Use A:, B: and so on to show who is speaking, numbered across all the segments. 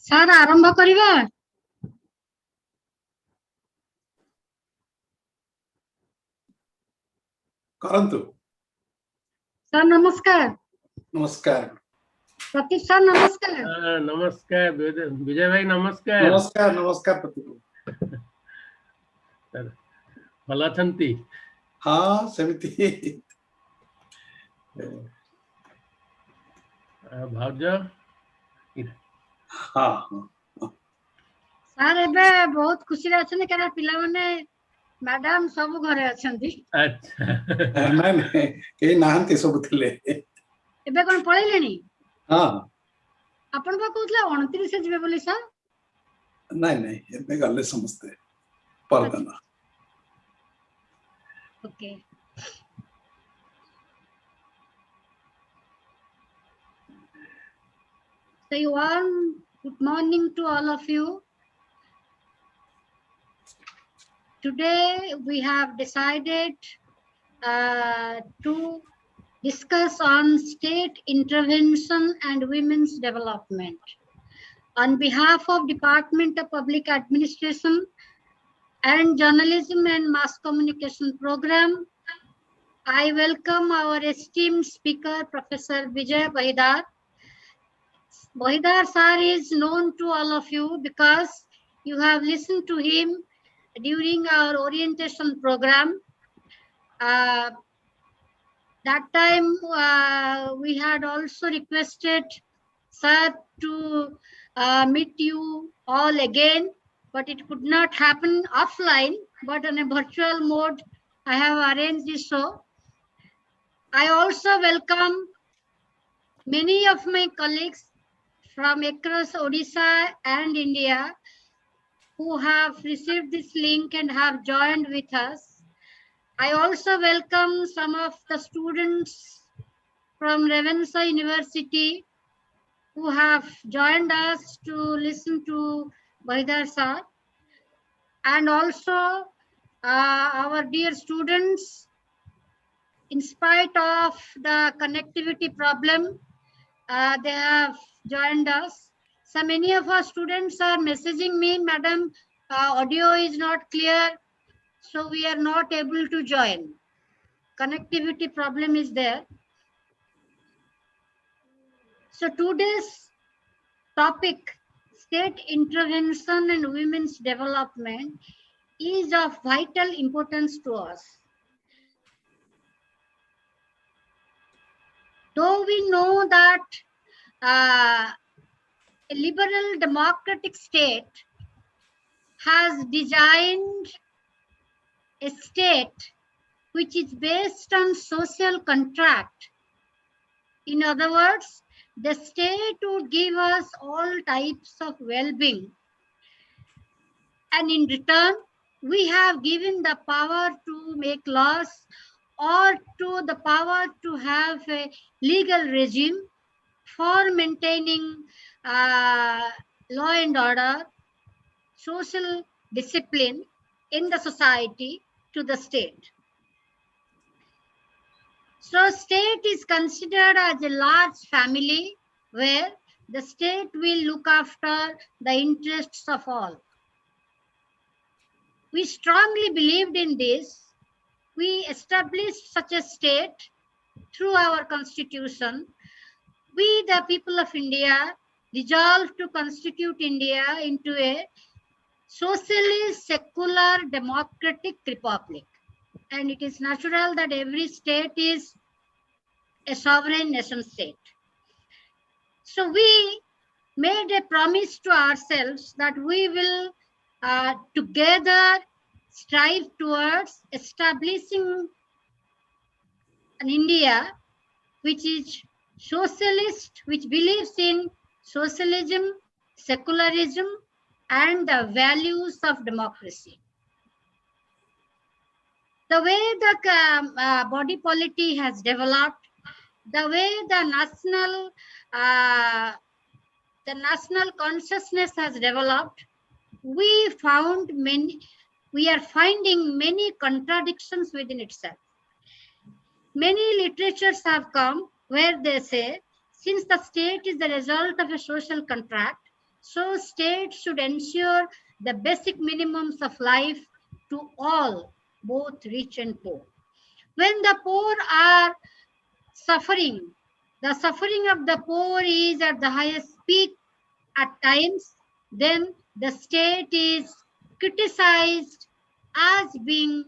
A: Sir ଆରମ୍ଭ କରିବା।
B: କରନ୍ତୁ।
A: ସାର୍ ନମସ୍କାର।
B: ନମସ୍କାର।
A: ପ୍ରତୀକ ସାର୍ ନମସ୍କାର।
C: ନମସ୍କାର ବିଜୟ ଭାଇ ନମସ୍କାର।
B: ନମସ୍କାର ନମସ୍କାର ପ୍ରତୀକ।
C: ଭଲ ଅଛନ୍ତି?
B: ହଁ ସେମିତି।
C: ଭାଉଜ?
B: ହଁ ହଁ।
A: ସାର୍ ଏବେ ବହୁତ ଖୁସିରେ ଅଛନ୍ତି କାରଣ ପିଲାମାନେ ମ୍ୟାଡାମ ସବୁ ଘରେ ଅଛନ୍ତି।
C: ଆଚ୍ଛା।
B: ନାଇଁ ନାଇଁ କେହି ନାହାନ୍ତି, ସବୁ ଥିଲେ।
A: ଏବେ କଣ ପଳେଇଲେଣି?
B: ହଁ।
A: ଆପଣ ବା କହୁଥିଲେ 29 ଯିବେ ବୋଲି ସାର୍?
B: ନାଇଁ ନାଇଁ ଏବେ ଗଲେ ସମସ୍ତେ ପରଦିନ।
A: Okay. So you all, good morning to all of you. Today we have decided to discuss on state intervention and women's development. On behalf of Department of Public Administration and Journalism and Mass Communication Program, I welcome our esteemed speaker, Professor Vijay Bahidar. Bahidar sir is known to all of you because you have listened to him during our orientation program. That time we had also requested sir to meet you all again, but it could not happen offline, but on a virtual mode I have arranged this show. I also welcome many of my colleagues from across Odisha and India who have received this link and have joined with us. I also welcome some of the students from Ravenshaw University who have joined us to listen to Bahidar sir. And also our dear students, in spite of the connectivity problem, they have joined us. So many of our students are messaging me, Madam, audio is not clear, so we are not able to join. Connectivity problem is there. So today's topic, state intervention and women's development, is of vital importance to us. Though we know that a liberal democratic state has designed a state which is based on social contract. In other words, the state would give us all types of well-being. And in return, we have given the power to make laws or to the power to have a legal regime for maintaining law and order, social discipline in the society to the state. So state is considered as a large family where the state will look after the interests of all. We strongly believed in this. We established such a state through our constitution. We, the people of India, resolved to constitute India into a socialist, secular, democratic republic. And it is natural that every state is a sovereign nation state. So we made a promise to ourselves that we will together strive towards establishing an India which is socialist, which believes in socialism, secularism, and the values of democracy. The way the body polity has developed, the way the national consciousness has developed, we are finding many contradictions within itself. Many literatures have come where they say, since the state is the result of a social contract, So states should ensure the basic minimums of life to all, both rich and poor. When the poor are suffering, the suffering of the poor is at the highest peak at times, then the state is criticized as being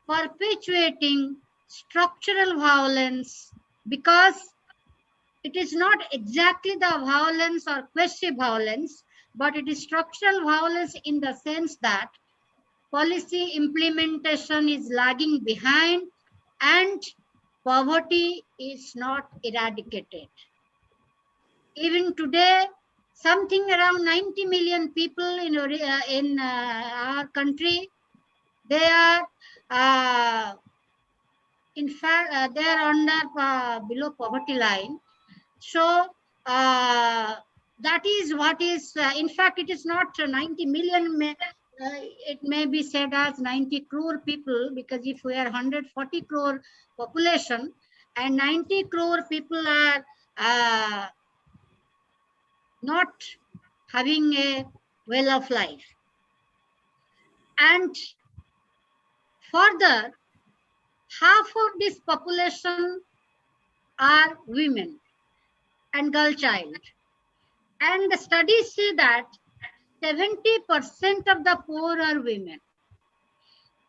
A: perpetuating structural violence, because it is not exactly the violence or quasi-violence, but it is structural violence in the sense that policy implementation is lagging behind and poverty is not eradicated. Even today, something around 90 million people in our country, they are in fact they are under below poverty line. So that is what is in fact it is not 90 million, it may be said as 90 crore people, because if we are 140 crore population and 90 crore people are not having a well of life. And further, half of this population are women and girl child. And the studies say that 70% of the poor are women.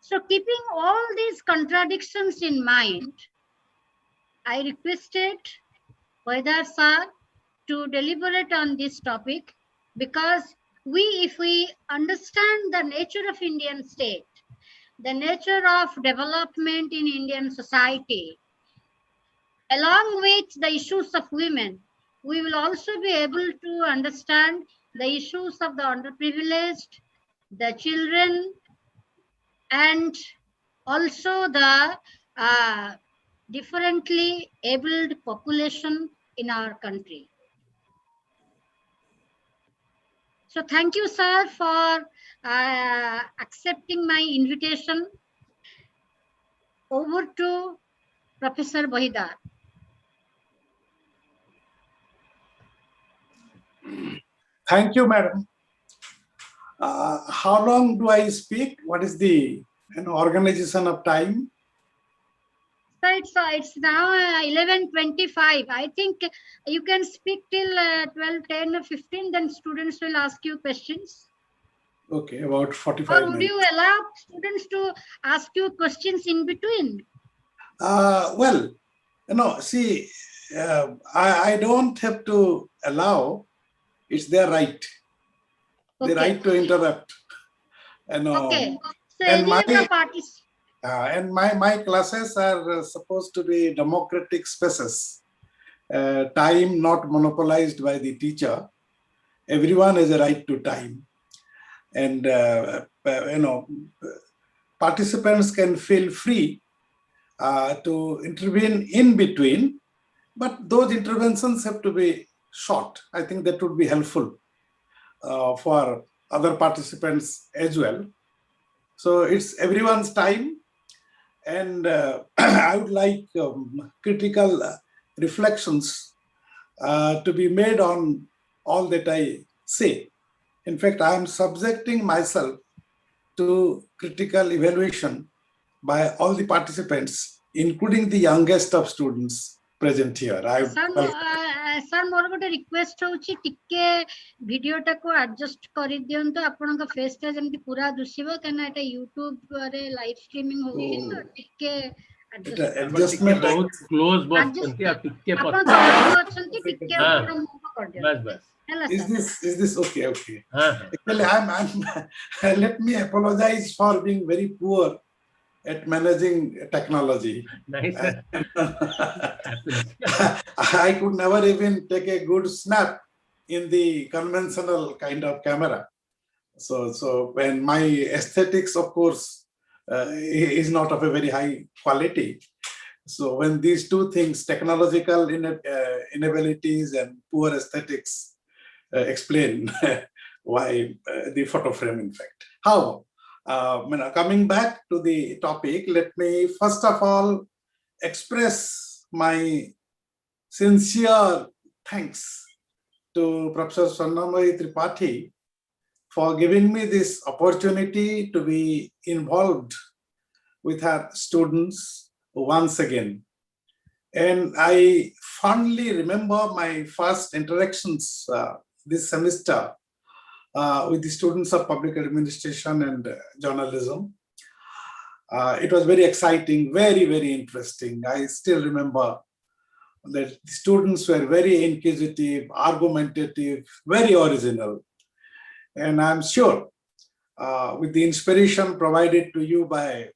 A: So keeping all these contradictions in mind, I requested Vaidar sir to deliberate on this topic, because if we understand the nature of Indian state, the nature of development in Indian society, along with the issues of women, we will also be able to understand the issues of the underprivileged, the children, and also the differently abled population in our country. So thank you, sir, for accepting my invitation. Over to Professor Vaidar.
B: Thank you, madam. How long do I speak? What is the organization of time?
A: So it's now 11:25. I think you can speak till 12:10 or 15. Then students will ask you questions.
B: Okay, about 45
A: Or would
B: minutes.
A: you allow students to ask you questions in between?
B: Well, see, I don't have to allow. It's their right.
A: Okay.
B: The right to interrupt.
A: Okay. So
B: and
A: any of the parties.
B: And my classes are supposed to be democratic spaces. Time not monopolized by the teacher. Everyone has a right to time. And, participants can feel free to intervene in between, but those interventions have to be short. I think that would be helpful for other participants as well. So it's everyone's time. And I would like critical reflections to be made on all that I say. In fact, I am subjecting myself to critical evaluation by all the participants, including the youngest of students present here.
A: Sir, मोर गोटे request होची टिके video टाको adjust करि दियंतो आपनका face टा जेमति पूरा दुसिबो कना एटा YouTube रे live streaming होची तो टिके
B: एडजस्टमेंट
C: बहुत क्लोज बसंती आ टिके
A: आपन अछंती टिके ऊपर मुंह कर दियो
C: बस बस
B: Is this okay? Actually, I'm let me apologize for being very poor at managing technology.
C: Nice.
B: I could never even take a good snap in the conventional kind of camera. So when my aesthetics, of course, is not of a very high quality. So when these two things, technological inabilities and poor aesthetics, explain why the photo frame, in fact. How? Coming back to the topic, let me first of all express my sincere thanks to Professor Swarnamyee Tripathi for giving me this opportunity to be involved with her students once again. And I fondly remember my first interactions this semester with the students of public administration and journalism. It was very exciting, very, very interesting. I still remember that the students were very inquisitive, argumentative, very original. And I'm sure with the inspiration provided to you by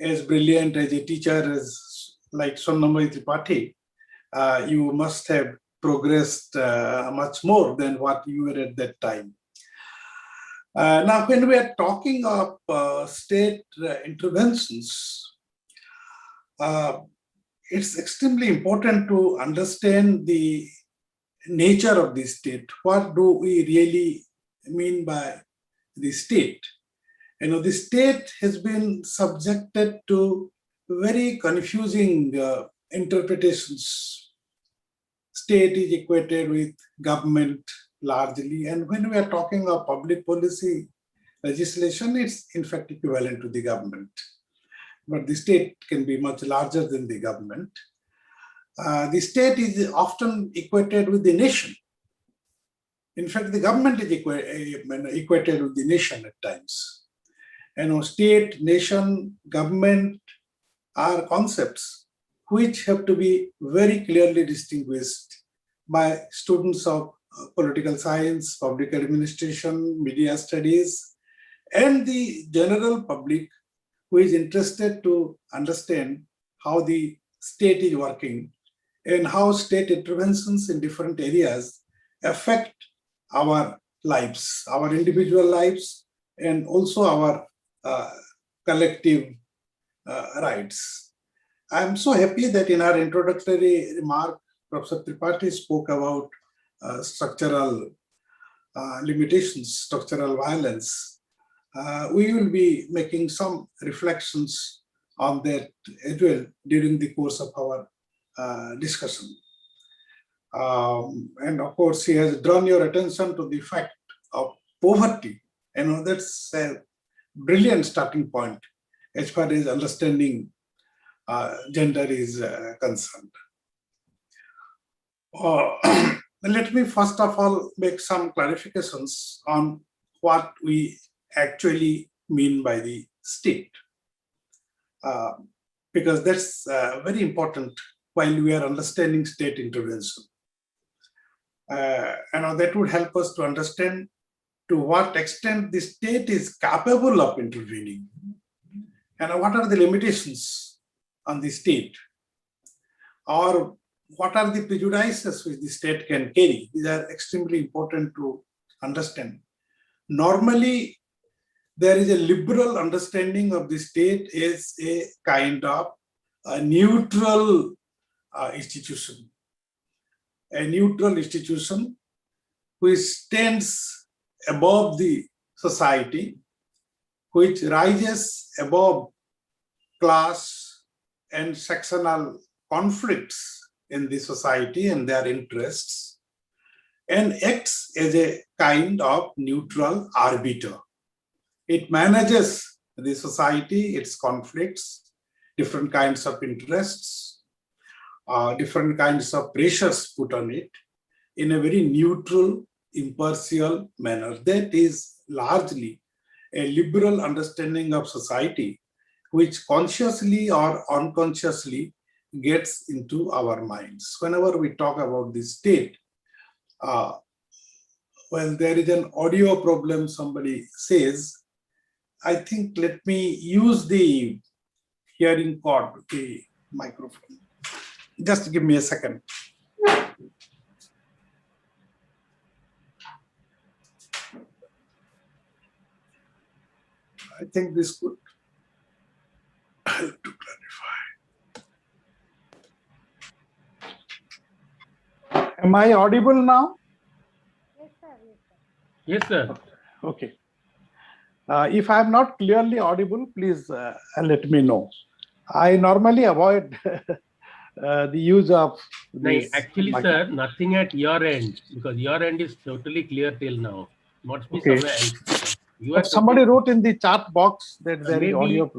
B: as brilliant as a teacher as like Swarnamyee Tripathi, you must have progressed much more than what you were at that time. Now, when we are talking of state interventions, it's extremely important to understand the nature of the state. What do we really mean by the state? You know, the state has been subjected to very confusing interpretations. State is equated with government largely, and when we are talking of public policy legislation, it's in fact equivalent to the government. But the state can be much larger than the government. The state is often equated with the nation. In fact, the government is equated with the nation at times. You know, state, nation, government are concepts which have to be very clearly distinguished by students of political science, public administration, media studies, and the general public who is interested to understand how the state is working and how state interventions in different areas affect our lives, our individual lives, and also our collective rights. I'm so happy that in our introductory remark, Professor Tripathi spoke about structural limitations, structural violence. We will be making some reflections on that as well during the course of our discussion. And of course, he has drawn your attention to the fact of poverty. You know, that's a brilliant starting point as far as understanding gender is concerned. Let me first of all make some clarifications on what we actually mean by the state, because that's very important while we are understanding state intervention. That would help us to understand to what extent the state is capable of intervening and what are the limitations on the state, or what are the prejudices which the state can carry. These are extremely important to understand. Normally, there is a liberal understanding of the state as a kind of a neutral institution. A neutral institution which stands above the society, which rises above class and sectional conflicts in the society and their interests, and acts as a kind of neutral arbiter. It manages the society, its conflicts, different kinds of interests, different kinds of pressures put on it in a very neutral, impartial manner. That is largely a liberal understanding of society, which consciously or unconsciously gets into our minds. Whenever we talk about the state, well, there is an audio problem, somebody says. I think let me use the hearing cord, the microphone. Just give me a second. I think this could help to clarify. Am I audible now?
A: Yes, sir.
C: Yes, sir.
B: Okay. If I am not clearly audible, please let me know. I normally avoid
D: the use of
C: No,
D: this.
C: actually, sir, nothing at your end, because your end is totally clear till now. Must be
D: Okay.
C: somewhere else. You
D: But
C: are
D: somebody
C: totally,
D: wrote in the chat box that there is audio.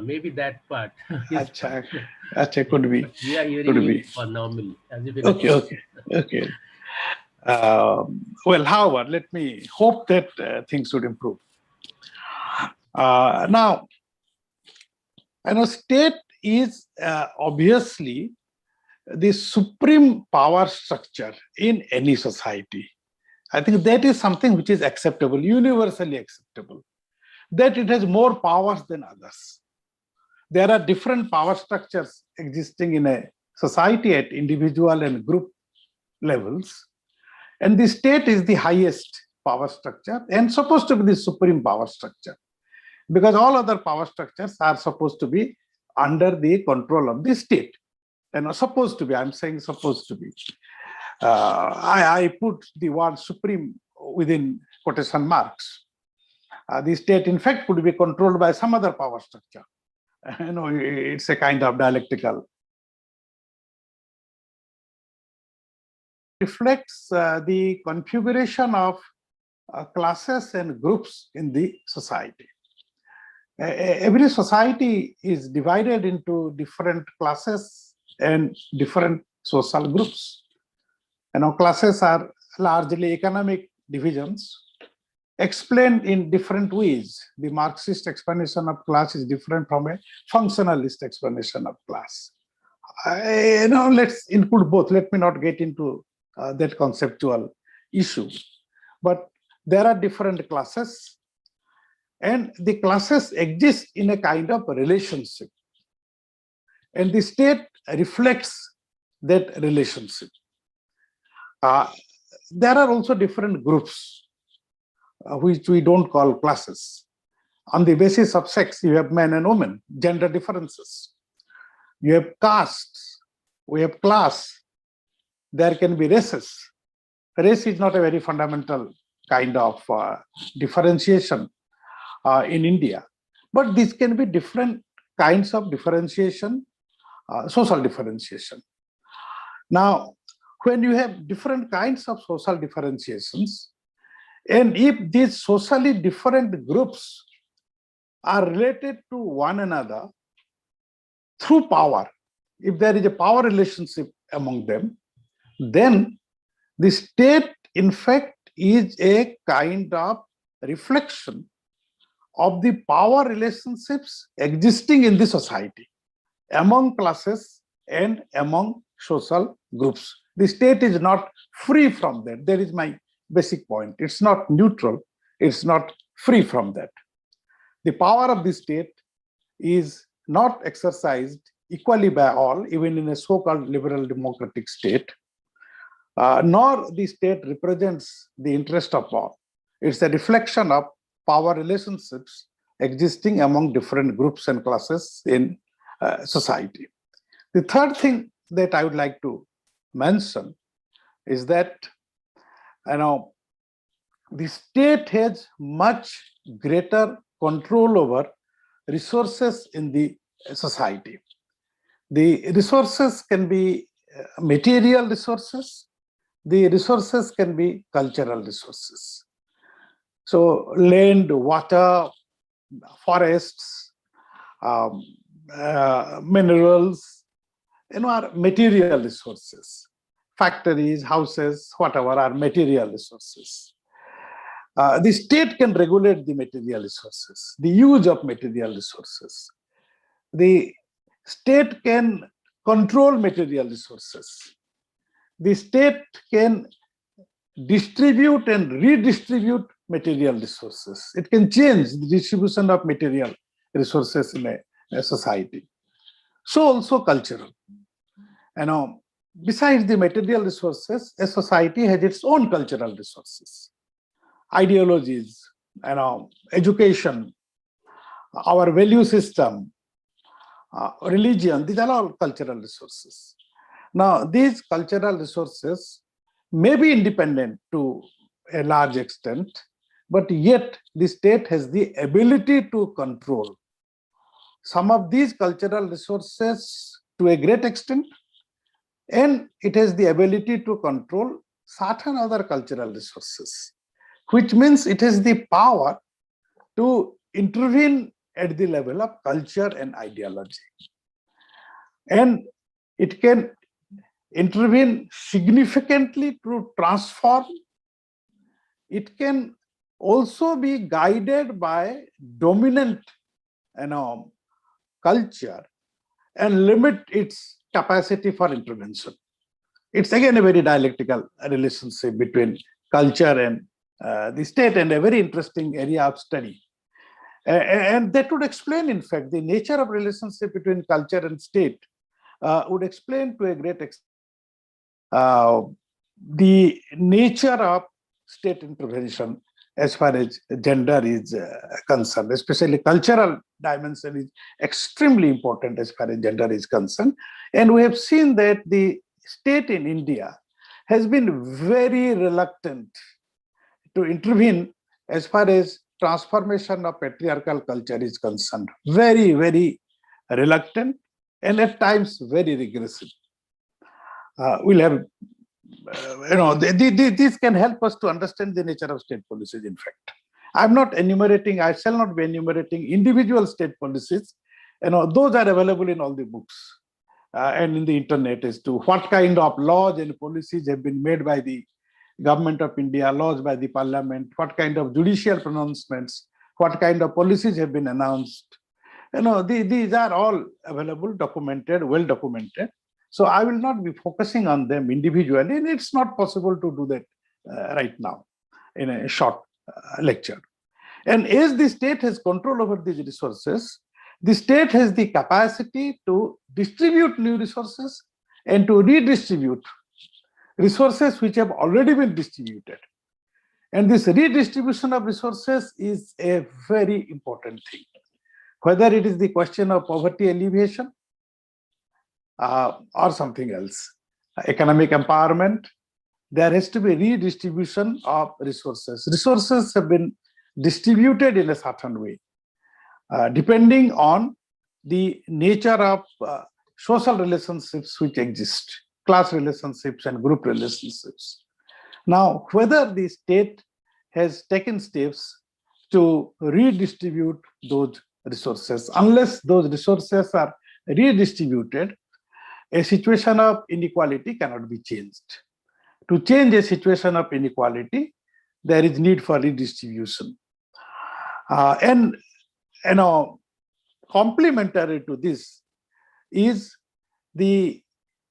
C: maybe that part. is
D: Acha,
C: fine.
D: could be.
C: But we are hearing
D: Could
C: you
D: be.
C: for normal, as if in a
D: Okay,
C: class.
D: okay. Well, however, let me hope that things would improve. Now, state is obviously the supreme power structure in any society. I think that is something which is acceptable, universally acceptable, that it has more powers than others. There are different power structures existing in a society at individual and group levels. And the state is the highest power structure and supposed to be the supreme power structure, because all other power structures are supposed to be under the control of the state. Supposed to be, I'm saying supposed to be. I put the word supreme within quotation marks. The state, in fact, could be controlled by some other power structure. It's a kind of dialectical. Reflects the configuration of classes and groups in the society. Every society is divided into different classes and different social groups. Classes are largely economic divisions explained in different ways. The Marxist explanation of class is different from a functionalist explanation of class. Let's include both. Let me not get into that conceptual issue. But there are different classes, and the classes exist in a kind of relationship. And the state reflects that relationship. There are also different groups, which we don't call classes. On the basis of sex, you have men and women, gender differences. You have castes, we have class. There can be races. Race is not a very fundamental kind of differentiation in India. But these can be different kinds of differentiation, social differentiation. Now, when you have different kinds of social differentiations, and if these socially different groups are related to one another through power, if there is a power relationship among them, then the state, in fact, is a kind of reflection of the power relationships existing in the society among classes and among social groups. The state is not free from that. That is my basic point. It's not neutral. It's not free from that. The power of the state is not exercised equally by all, even in a so-called liberal democratic state, nor the state represents the interest of all. It's a reflection of power relationships existing among different groups and classes in society. The third thing that I would like to mention is that the state has much greater control over resources in the society. The resources can be material resources. The resources can be cultural resources. So land, water, forests, minerals, are material resources. Factories, houses, whatever are material resources. The state can regulate the material resources, the use of material resources. The state can control material resources. The state can distribute and redistribute material resources. It can change the distribution of material resources in a society. So also cultural. Besides the material resources, a society has its own cultural resources, ideologies, education, our value system, religion. These are all cultural resources. Now, these cultural resources may be independent to a large extent, but yet the state has the ability to control some of these cultural resources to a great extent, and it has the ability to control certain other cultural resources, which means it has the power to intervene at the level of culture and ideology. And it can intervene significantly to transform. It can also be guided by dominant culture and limit its capacity for intervention. It's again a very dialectical relationship between culture and the state, and a very interesting area of study. And that would explain, in fact, the nature of relationship between culture and state would explain to a great extent the nature of state intervention as far as gender is concerned. Especially cultural dimension is extremely important as far as gender is concerned. And we have seen that the state in India has been very reluctant to intervene as far as transformation of patriarchal culture is concerned. Very, very reluctant, and at times very regressive. We'll have, this can help us to understand the nature of state policies, in fact. I'm not enumerating, I shall not be enumerating individual state policies. Those are available in all the books and in the internet as to what kind of laws and policies have been made by the Government of India, laws by the Parliament, what kind of judicial pronouncements, what kind of policies have been announced. These are all available, documented, well documented. So I will not be focusing on them individually, and it's not possible to do that right now in a short lecture. And as the state has control over these resources, the state has the capacity to distribute new resources and to redistribute resources which have already been distributed. And this redistribution of resources is a very important thing. Whether it is the question of poverty alleviation or something else, economic empowerment, there has to be redistribution of resources. Resources have been distributed in a certain way, depending on the nature of social relationships which exist, class relationships and group relationships. Now, whether the state has taken steps to redistribute those resources, unless those resources are redistributed, a situation of inequality cannot be changed. To change a situation of inequality, there is need for redistribution. And complementary to this is the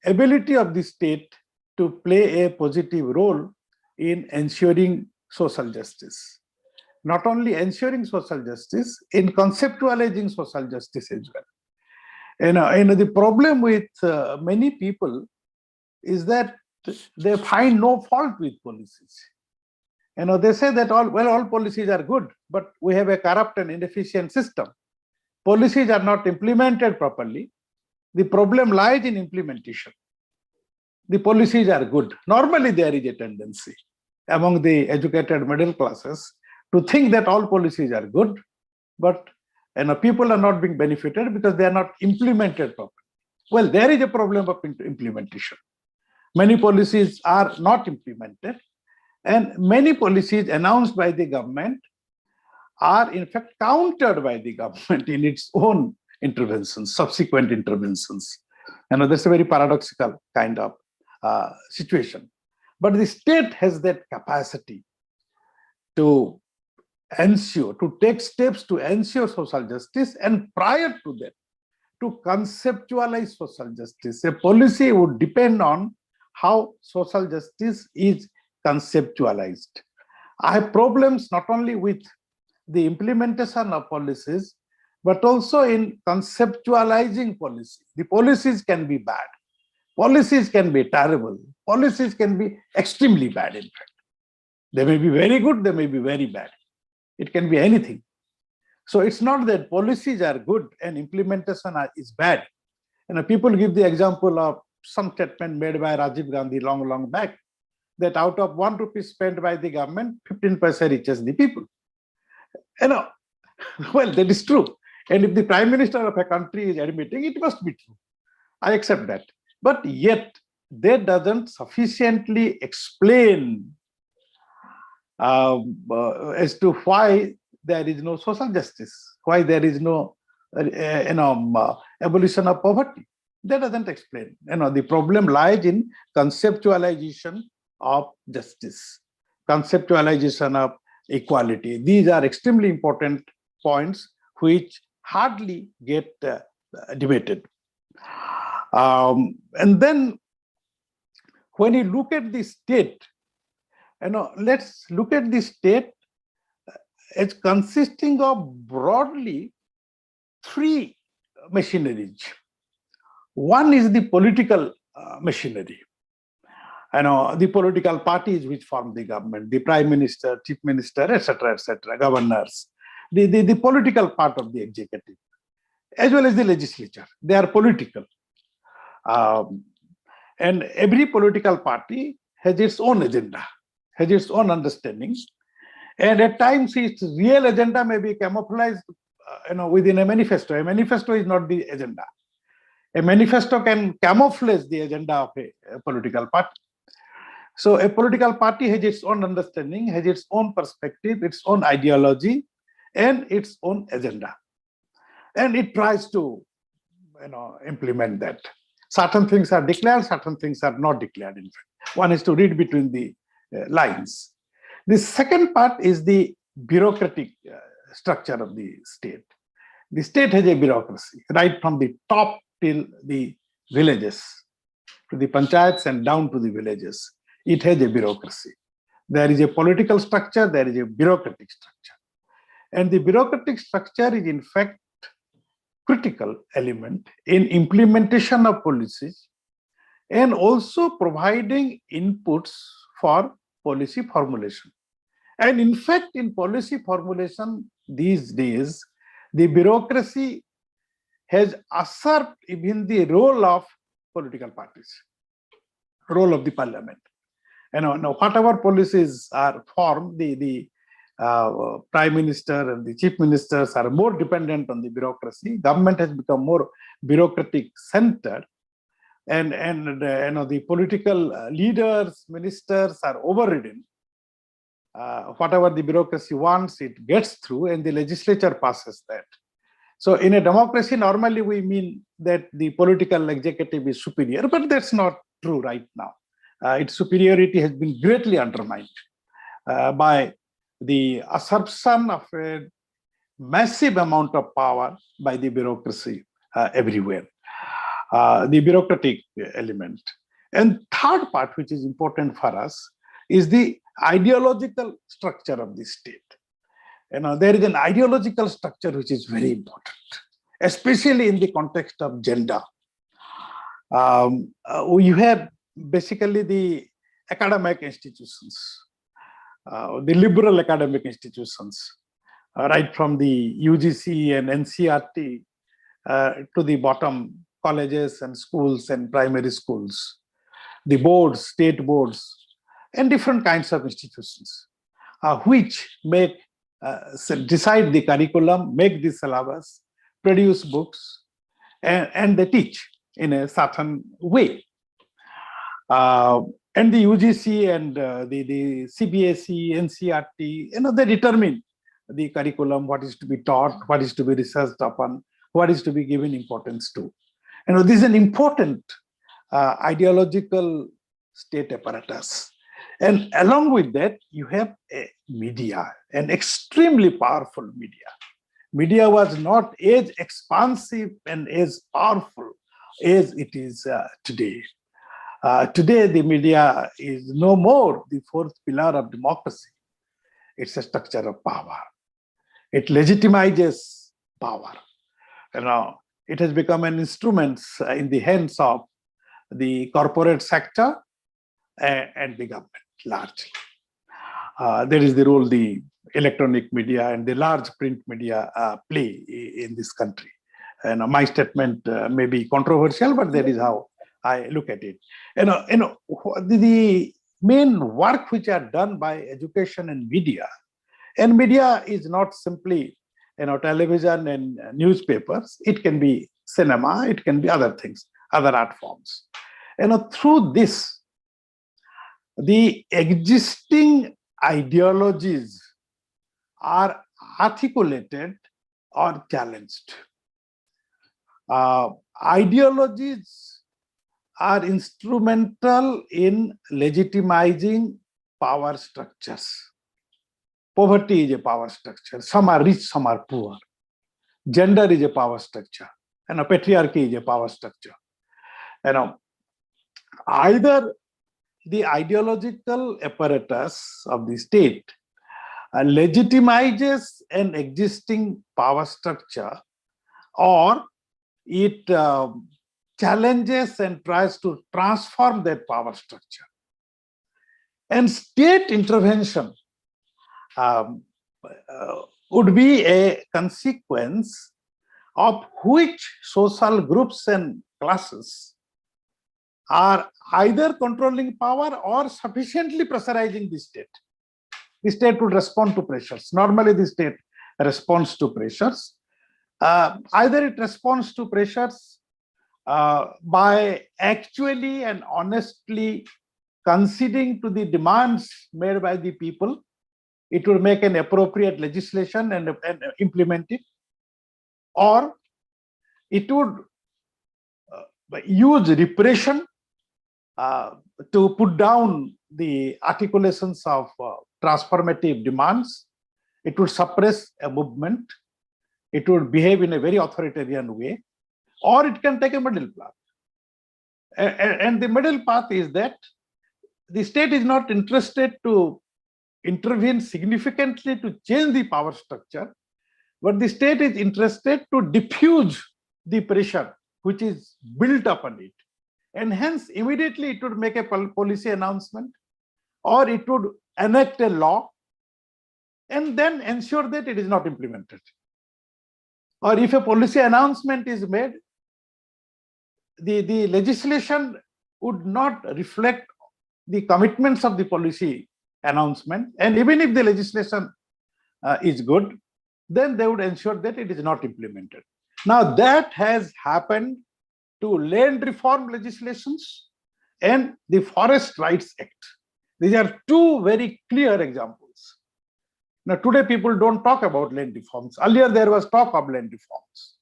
D: ability of the state to play a positive role in ensuring social justice. Not only ensuring social justice, in conceptualizing social justice as well. The problem with many people is that they find no fault with policies. They say that all policies are good, but we have a corrupt and inefficient system. Policies are not implemented properly. The problem lies in implementation. The policies are good. Normally, there is a tendency among the educated middle classes to think that all policies are good, but people are not being benefited because they are not implemented properly. Well, there is a problem of implementation. Many policies are not implemented, and many policies announced by the government are in fact countered by the government in its own interventions, subsequent interventions. That's a very paradoxical kind of situation. But the state has that capacity to ensure, to take steps to ensure social justice, and prior to that, to conceptualize social justice. A policy would depend on how social justice is conceptualized. I have problems not only with the implementation of policies, but also in conceptualizing policy. The policies can be bad. Policies can be terrible. Policies can be extremely bad, in fact. They may be very good, they may be very bad. It can be anything. So it's not that policies are good and implementation is bad. People give the example of some statement made by Rajiv Gandhi long back, that out of 1 rupee spent by the government, 15 paisa reaches the people. Well, that is true. And if the Prime Minister of a country is admitting, it must be true. I accept that. But yet, that doesn't sufficiently explain as to why there is no social justice, why there is no abolition of poverty. That doesn't explain. The problem lies in conceptualization of justice, conceptualization of equality. These are extremely important points which hardly get debated. And then when you look at the state, let's look at the state as consisting of broadly three machineries. One is the political machinery. The political parties which form the government, the prime minister, chief minister, etc., governors, the political part of the executive, as well as the legislature. They are political. And every political party has its own agenda, has its own understanding. And at times its real agenda may be camouflaged within a manifesto. A manifesto is not the agenda. A manifesto can camouflage the agenda of a political party. So a political party has its own understanding, has its own perspective, its own ideology, and its own agenda. And it tries to implement that. Certain things are declared, certain things are not declared, in fact. One is to read between the lines. The second part is the bureaucratic structure of the state. The state has a bureaucracy, right from the top till the villages, to the panchayats and down to the villages. It has a bureaucracy. There is a political structure, there is a bureaucratic structure. And the bureaucratic structure is in fact critical element in implementation of policies and also providing inputs for policy formulation. And in fact, in policy formulation these days, the bureaucracy has usurped even the role of political parties, role of the parliament. Whatever policies are formed, the prime minister and the chief ministers are more dependent on the bureaucracy. Government has become more bureaucratic centered, and the political leaders, ministers are overridden. Whatever the bureaucracy wants, it gets through, and the legislature passes that. So in a democracy, normally we mean that the political executive is superior, but that's not true right now. Its superiority has been greatly undermined by the assumption of a massive amount of power by the bureaucracy everywhere, the bureaucratic element. And third part, which is important for us, is the ideological structure of the state. There is an ideological structure which is very important, especially in the context of gender. We have basically the academic institutions, the liberal academic institutions, right from the UGC and NCERT to the bottom colleges and schools and primary schools, the boards, state boards, and different kinds of institutions, which make decide the curriculum, make the syllabus, produce books, and they teach in a certain way. And the UGC and the CBSE, NCERT, they determine the curriculum, what is to be taught, what is to be researched upon, what is to be given importance to. This is an important ideological state apparatus. And along with that, you have a media, an extremely powerful media. Media was not as expansive and as powerful as it is today. Today, the media is no more the fourth pillar of democracy. It's a structure of power. It legitimizes power. It has become an instrument in the hands of the corporate sector and the government largely. There is the role the electronic media and the large print media play in this country. My statement may be controversial, but that is how I look at it. The main work which are done by education and media is not simply television and newspapers. It can be cinema, it can be other things, other art forms. Through this, the existing ideologies are articulated or challenged. Ideologies are instrumental in legitimizing power structures. Poverty is a power structure. Some are rich, some are poor. Gender is a power structure, and patriarchy is a power structure. Either the ideological apparatus of the state legitimizes an existing power structure, or it challenges and tries to transform that power structure. And state intervention would be a consequence of which social groups and classes are either controlling power or sufficiently pressurizing the state. The state would respond to pressures. Normally, the state responds to pressures. Either it responds to pressures by actually and honestly conceding to the demands made by the people. It will make an appropriate legislation and implement it. Or it would use repression to put down the articulations of transformative demands. It would suppress a movement. It would behave in a very authoritarian way. Or it can take a middle path. And the middle path is that the state is not interested to intervene significantly to change the power structure, but the state is interested to diffuse the pressure which is built upon it. And hence, immediately it would make a policy announcement, or it would enact a law and then ensure that it is not implemented. Or if a policy announcement is made, the legislation would not reflect the commitments of the policy announcement. And even if the legislation is good, then they would ensure that it is not implemented. Now, that has happened to land reform legislations and the Forest Rights Act. These are two very clear examples. Now, today people don't talk about land reforms. Earlier, there was talk of land reforms.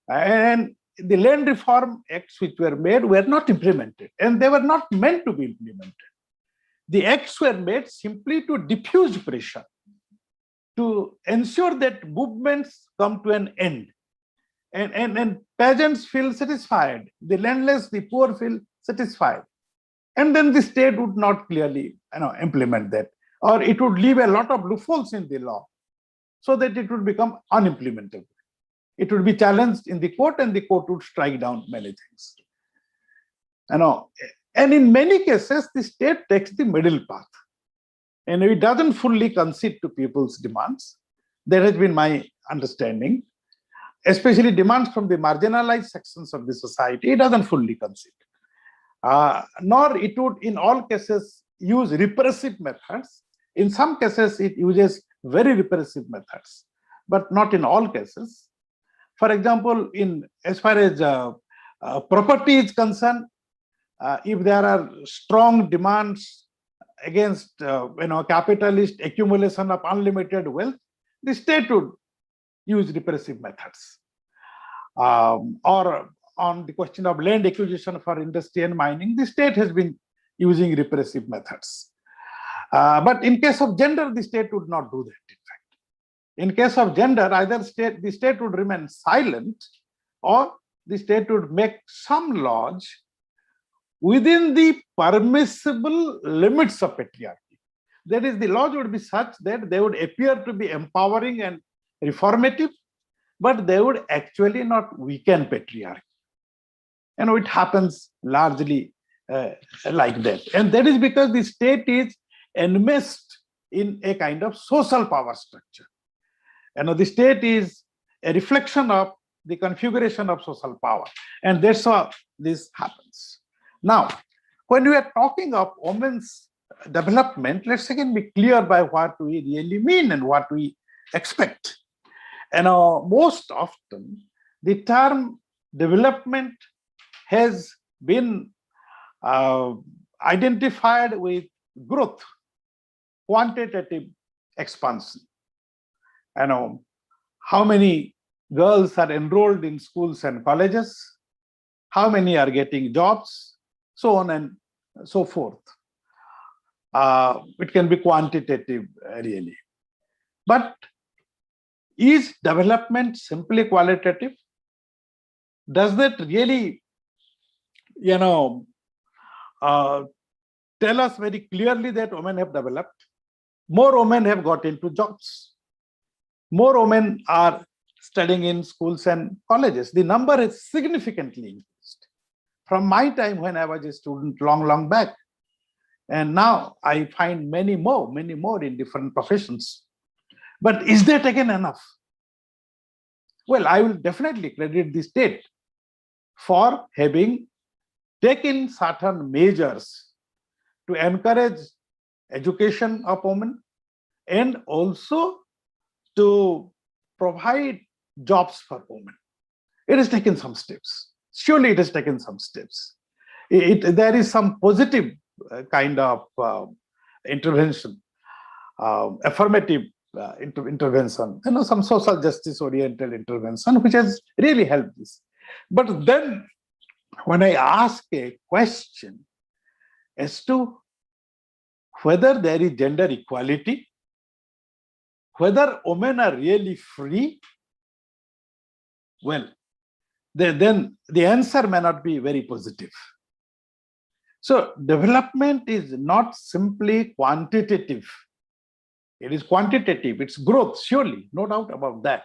D: And the land reform acts which were made were not implemented, and they were not meant to be implemented. The acts were made simply to diffuse pressure, to ensure that movements come to an end. And peasants feel satisfied, the landless, the poor feel satisfied. And then the state would not clearly implement that, or it would leave a lot of loopholes in the law so that it would become unimplementable. It would be challenged in the court, and the court would strike down many things. And in many cases, the state takes the middle path, and it doesn't fully concede to people's demands. That has been my understanding, especially demands from the marginalized sections of the society. It doesn't fully concede, nor it would, in all cases, use repressive methods. In some cases, it uses very repressive methods, but not in all cases. For example, as far as property is concerned, if there are strong demands against capitalist accumulation of unlimited wealth, the state would use repressive methods. Or on the question of land acquisition for industry and mining, the state has been using repressive methods. But in case of gender, the state would not do that, in fact. In case of gender, either the state would remain silent, or the state would make some laws within the permissible limits of patriarchy. That is, the laws would be such that they would appear to be empowering and reformative, but they would actually not weaken patriarchy. It happens largely like that. And that is because the state is enmeshed in a kind of social power structure. The state is a reflection of the configuration of social power. And that's how this happens. Now, when we are talking of women's development, let's again be clear by what we really mean and what we expect. Most often, the term development has been identified with growth, quantitative expansion. How many girls are enrolled in schools and colleges, how many are getting jobs, so on and so forth. It can be quantitative, really. But is development simply qualitative? Does that really, tell us very clearly that women have developed? More women have got into jobs. More women are studying in schools and colleges. The number has significantly increased from my time when I was a student long back. And now I find many more in different professions. But is that again enough? Well, I will definitely credit the state for having taken certain measures to encourage education of women and also to provide jobs for women. It has taken some steps. Surely it has taken some steps. There is some positive kind of intervention, affirmative intervention, some social justice oriented intervention, which has really helped this. But then when I ask a question as to whether there is gender equality, whether women are really free, well, then the answer may not be very positive. So development is not simply quantitative. It is quantitative, it's growth, surely, no doubt about that.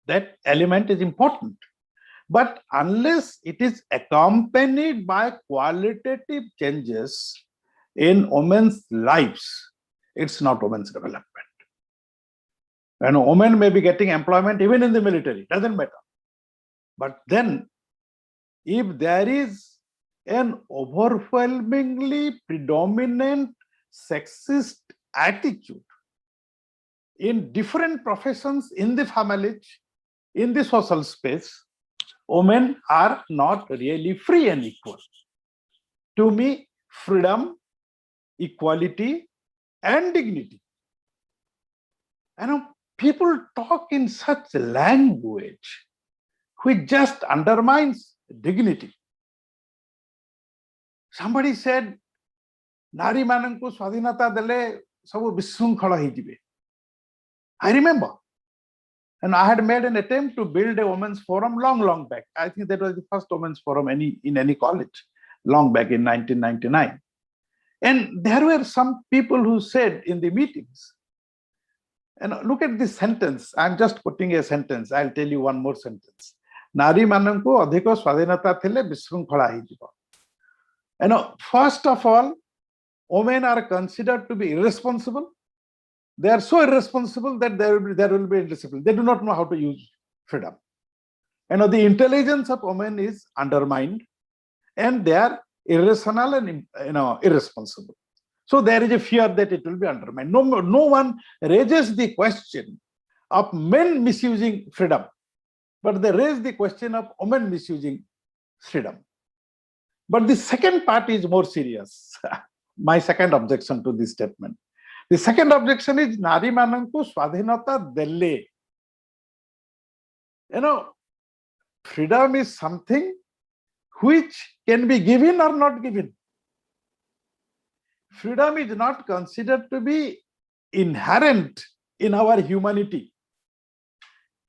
D: That element is important. But unless it is accompanied by qualitative changes in women's lives, it's not women's development. And women may be getting employment even in the military, doesn't matter. But then, if there is an overwhelmingly predominant sexist attitude in different professions, in the families, in the social space, women are not really free and equal. To me, freedom, equality, and dignity. People talk in such language which just undermines dignity. Somebody said, Nari mananku swadhinata dele sabu bisungkhala hijibe. I remember. And I had made an attempt to build a women's forum long back. I think that was the first women's forum in any college, long back in 1999. And there were some people who said in the meetings, and look at this sentence, I'm just putting a sentence, I'll tell you one more sentence. Nari mananku adhiko swadhinata thile bisungkhala hijiba. First of all, women are considered to be irresponsible. They are so irresponsible that there will be indiscipline. They do not know how to use freedom. The intelligence of women is undermined, and they are irrational and irresponsible. So there is a fear that it will be undermined. No one raises the question of men misusing freedom, but they raise the question of women misusing freedom. But the second part is more serious. My second objection to this statement. The second objection is Nari mananku swadhinata delle. Freedom is something which can be given or not given. Freedom is not considered to be inherent in our humanity.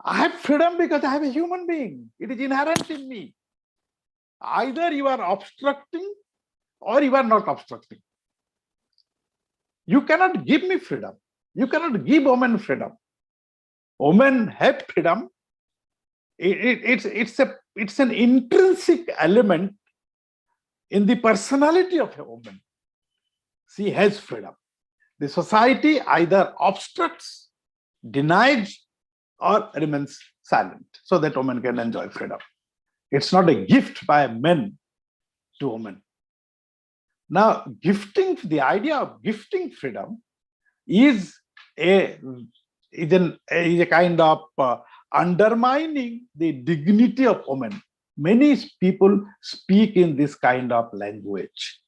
D: I have freedom because I am a human being. It is inherent in me. Either you are obstructing or you are not obstructing. You cannot give me freedom. You cannot give women freedom. Women have freedom. It's an intrinsic element in the personality of a woman. She has freedom. The society either obstructs, denies, or remains silent so that women can enjoy freedom. It's not a gift by men to women. Now, the idea of gifting freedom is a kind of undermining the dignity of women. Many people speak in this kind of language.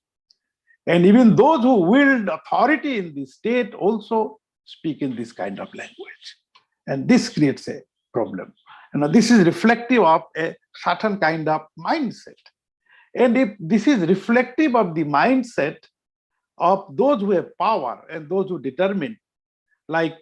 D: And even those who wield authority in the state also speak in this kind of language. And this creates a problem. This is reflective of a certain kind of mindset. And if this is reflective of the mindset of those who have power and those who determine, like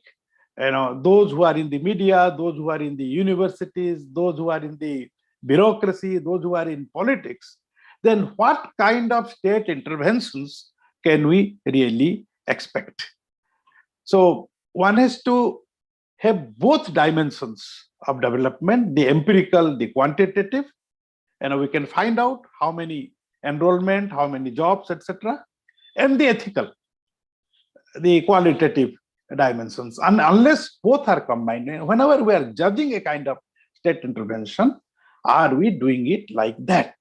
D: those who are in the media, those who are in the universities, those who are in the bureaucracy, those who are in politics, then what kind of state interventions can we really expect? So one has to have both dimensions of development, the empirical, the quantitative, we can find out how many enrollment, how many jobs, etc., and the ethical, the qualitative dimensions. And unless both are combined, whenever we are judging a kind of state intervention, are we doing it like that?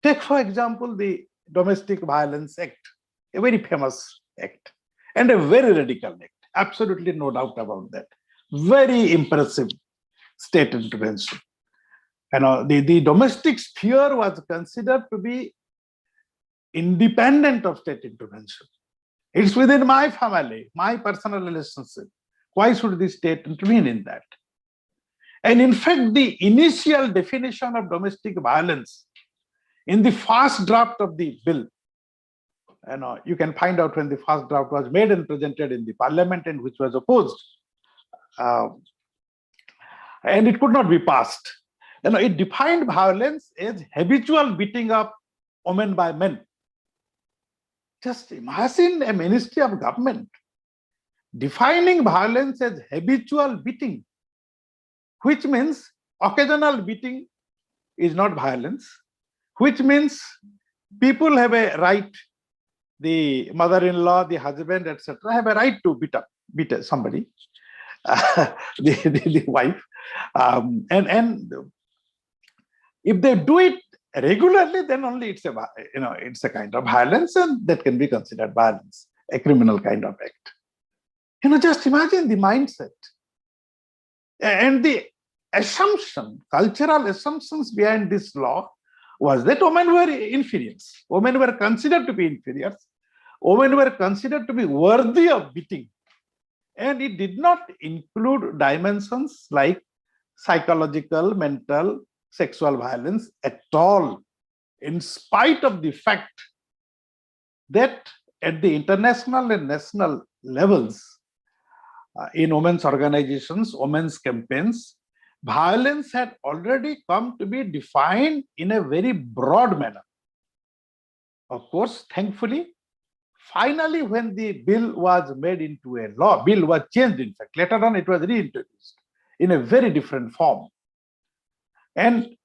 D: Take, for example, the Domestic Violence Act, a very famous act and a very radical act. Absolutely no doubt about that. Very impressive state intervention. The domestic sphere was considered to be independent of state intervention. It's within my family, my personal relationship. Why should the state intervene in that? And in fact, the initial definition of domestic violence in the first draft of the bill, you can find out when the first draft was made and presented in the parliament and which was opposed. And it could not be passed. It defined violence as habitual beating up women by men. Just imagine a ministry of government defining violence as habitual beating, which means occasional beating is not violence, which means people have a right, the mother-in-law, the husband, etc., have a right to beat somebody, the wife, and if they do it regularly, then only it's a kind of violence, and that can be considered violence, a criminal kind of act. Just imagine the mindset and the assumption, cultural assumptions behind this law was that women were inferiors. Women were considered to be inferiors. Women were considered to be worthy of beating. And it did not include dimensions like psychological, mental, sexual violence at all, in spite of the fact that at the international and national levels, in women's organizations, women's campaigns, violence had already come to be defined in a very broad manner. Of course, thankfully, finally, when the bill was made into a law, bill was changed, in fact, later on it was reintroduced in a very different form. And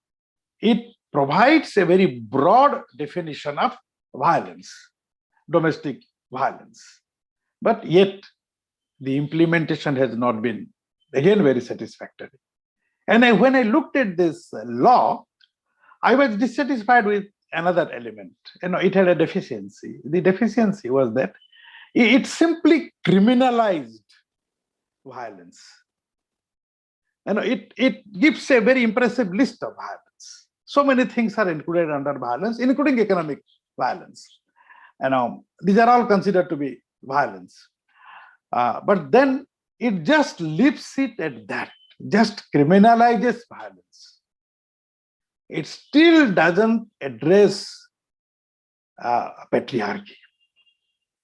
D: it provides a very broad definition of violence, domestic violence. But yet, the implementation has not been, again, very satisfactory. And when I looked at this law, I was dissatisfied with another element. It had a deficiency. The deficiency was that it simply criminalized violence. It gives a very impressive list of violence. So many things are included under violence, including economic violence. These are all considered to be violence. But then it just leaves it at that, just criminalizes violence. It still doesn't address patriarchy.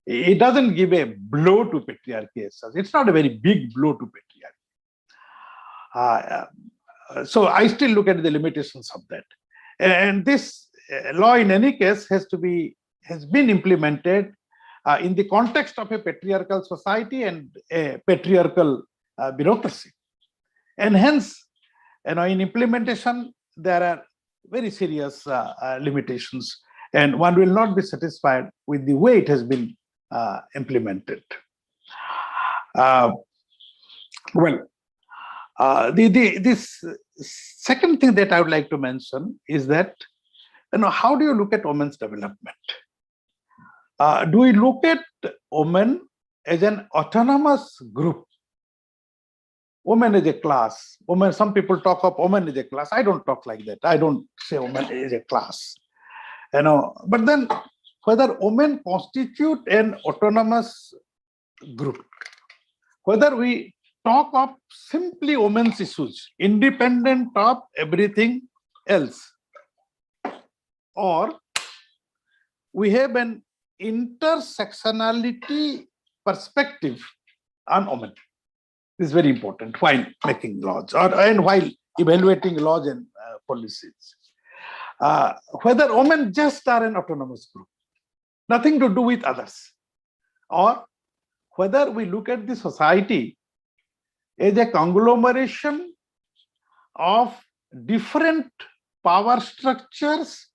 D: It doesn't give a blow to patriarchy as such. It's not a very big blow to patriarchy. So I still look at the limitations of that. And this law, in any case, has been implemented in the context of a patriarchal society and a patriarchal bureaucracy. And hence, in implementation, there are very serious limitations, and one will not be satisfied with the way it has been implemented. This second thing that I would like to mention is that, how do you look at women's development? Do we look at women as an autonomous group? Women is a class. Women, some people talk of women as a class. I don't talk like that. I don't say women is a class. But then whether women constitute an autonomous group, whether we talk of simply women's issues, independent of everything else, or we have an intersectionality perspective on women. This is very important while making laws and while evaluating laws and policies. Whether women just are an autonomous group, nothing to do with others, or whether we look at the society as a conglomeration of different power structures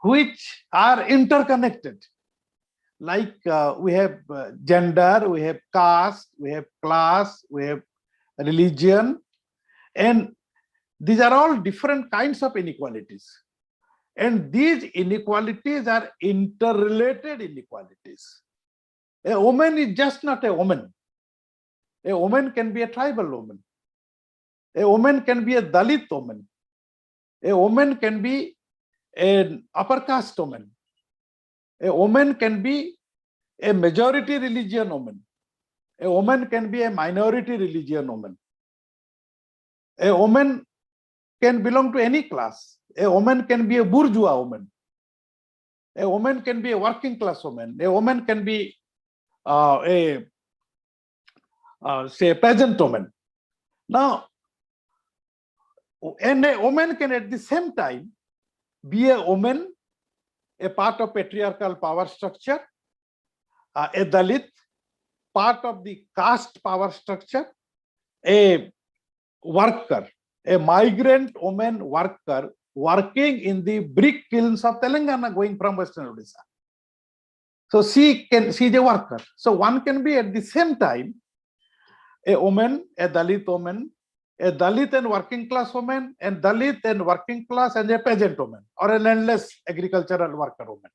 D: which are interconnected. Like we have gender, we have caste, we have class, we have religion, and these are all different kinds of inequalities. And these inequalities are interrelated inequalities. A woman is just not a woman. A woman can be a tribal woman. A woman can be a Dalit woman. A woman can be an upper caste woman. A woman can be a majority religion woman. A woman can be a minority religion woman. A woman can belong to any class. A woman can be a bourgeois woman. A woman can be a working class woman. A woman can be say a peasant woman. Now, and a woman can at the same time be a woman, a part of patriarchal power structure, a Dalit, part of the caste power structure, a worker, a migrant woman worker working in the brick kilns of Telangana going from Western Odisha. So she is a worker. So one can be at the same time a woman, a Dalit woman, a Dalit and working class woman, and Dalit and working class and a peasant woman, or a landless agricultural worker woman.